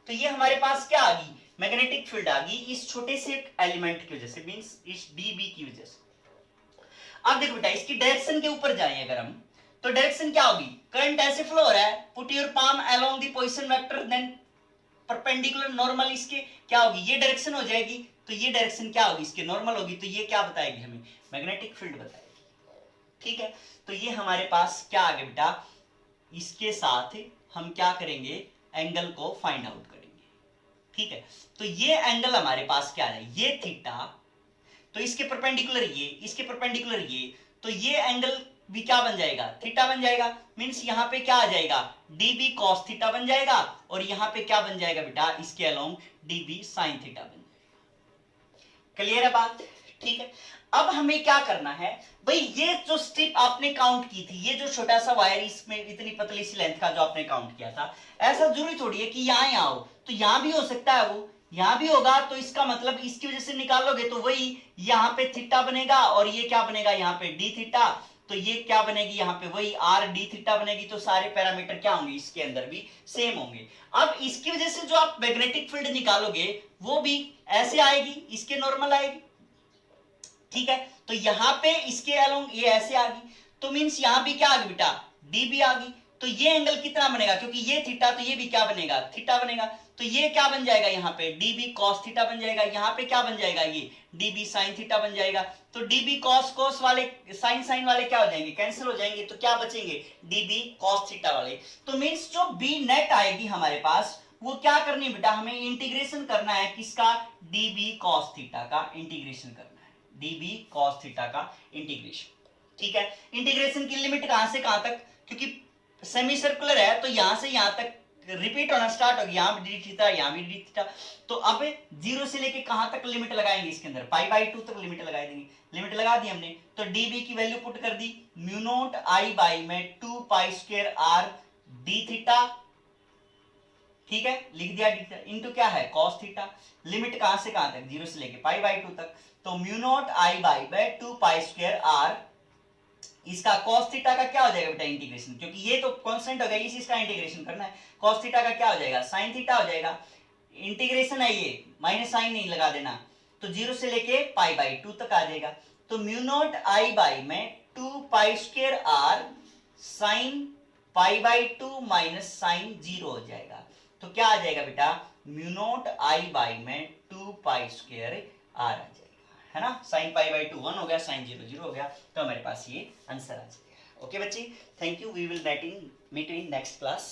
तो ये हमारे पास क्या आ गई, मैग्नेटिक फील्ड आ गई इस छोटे से एलिमेंट की वजह से, मींस इस डीबी की वजह से। अब देखो बेटा, इसकी डायरेक्शन के ऊपर जाएं अगर हम, तो डायरेक्शन क्या होगी, करंट ऐसे फ्लो हो रहा है, put your palm along the position vector then perpendicular normal, इसके क्या होगी, ये डायरेक्शन हो जाएगी, तो ये डायरेक्शन क्या होगी, इसके नॉर्मल होगी, तो ये क्या बताएगी हमें, मैग्नेटिक फील्ड बताएगी, ठीक है। तो ये हमारे पास क्या आ गया बेटा, इसके साथ हम क्या करेंगे, एंगल को फाइंड आउट करेंगे, ठीक है। तो ये एंगल हमारे पास क्या है, ये थीटा, तो इसके परपेंडिकुलर ये, इसके परपेंडिकुलर ये, तो ये एंगल भी क्या बन जाएगा, थीटा बन जाएगा। मींस यहां पे क्या आ जाएगा, डीबी कॉस थीटा बन जाएगा, और यहां पे क्या बन जाएगा बेटा, इसके अलोंग डीबी साइन थीटा बन जाएगा। क्लियर है बात, ठीक है। अब हमें क्या करना है भाई, ये जो स्ट्रिप आपने काउंट की थी, ये जो छोटा सा वायर, इसमें इतनी पतली सी लेंथ का जो आपने काउंट किया था, ऐसा जरूरी थोड़ी है कि यहां हो, तो यहां भी हो सकता है, वो यहां भी होगा, तो इसका मतलब इसकी वजह से निकालोगे तो वही यहां पे थीटा बनेगा, और ये क्या बनेगा यहाँ पे डी थीटा, तो ये क्या बनेगी यहाँ पे वही आर डी थीटा बनेगी। तो सारे पैरामीटर क्या होंगे, इसके अंदर भी सेम होंगे। अब इसकी वजह से जो आप मैग्नेटिक फील्ड निकालोगे वो भी ऐसे आएगी, इसके नॉर्मल आएगी, ठीक है। तो यहां पे इसके अलोंग ये ऐसे आ गई, तो मींस यहां भी क्या आ गई बेटा, डी भी आ गई, तो ये एंगल कितना बनेगा, क्योंकि ये थीटा, तो ये भी क्या बनेगा, थीटा बनेगा, तो ये क्या बन जाएगा यहाँ पे, डीबी कॉस थीटा बन जाएगा, यहाँ पे क्या बन जाएगा, ये डीबी साइन थीटा बन जाएगा। तो डीबी कॉस कॉस वाले साइन साइन वाले क्या हो जाएंगे, कैंसिल हो जाएंगे, तो क्या बचेंगे, डीबी कॉस थीटा वाले। तो मींस जो बी नेट आएगी हमारे पास, वो क्या करनी है बेटा, हमें इंटीग्रेशन करना है किसका, डीबी कॉस थीटा का इंटीग्रेशन करना है, डीबी कॉस थीटा का इंटीग्रेशन, ठीक है। इंटीग्रेशन की लिमिट कहां से कहां तक, क्योंकि सेमी सर्कुलर है तो यहां से यहां तक रिपीट होना स्टार्ट होगी, यहाँ भी डी थीटा, यहाँ भी डी थीटा। तो अब 0 से लेके कहां तक लिमिट लगाएंगे इसके अंदर, पाई बाई 2 तक लिमिट लगा देंगे। लिमिट लगा दी हमने, तो डीबी की वैल्यू पुट कर दी, म्यू नॉट आई बाई में 2 pi square R D theta, ठीक है, लिख दिया डी थीटा इनटू क्या है cos थीटा। लिमिट कहां से कहां तक, 0 से लेके पाई बाई 2 तक, तो म्यू नॉट आई बाई में 2 पाई स्क्वायर आर, इसका cos थीटा का क्या हो जाएगा बेटा इंटीग्रेशन, क्योंकि ये तो कांस्टेंट हो गया, इसी इसका इंटीग्रेशन करना है। cos थीटा का क्या हो जाएगा sin थीटा हो जाएगा, इंटीग्रेशन है ये, माइनस साइन नहीं लगा देना, तो 0 से लेके पाई बाई 2 तक आ जाएगा। तो म्यू नॉट आई बाई में 2 pi square r sin pi by 2 minus sine 0 हो जाएगा। तो क्या आ जाएगा बेटा, म्यू नॉट आई बाई में 2 पाई स्क्वायर आर आ जाएगा, है ना। साइन पाई बाई 2 1 हो गया, साइन 0 0 हो गया, तो हमारे पास ये आंसर आ जाएगा। ओके बच्चे, thank you, we will meet in next class.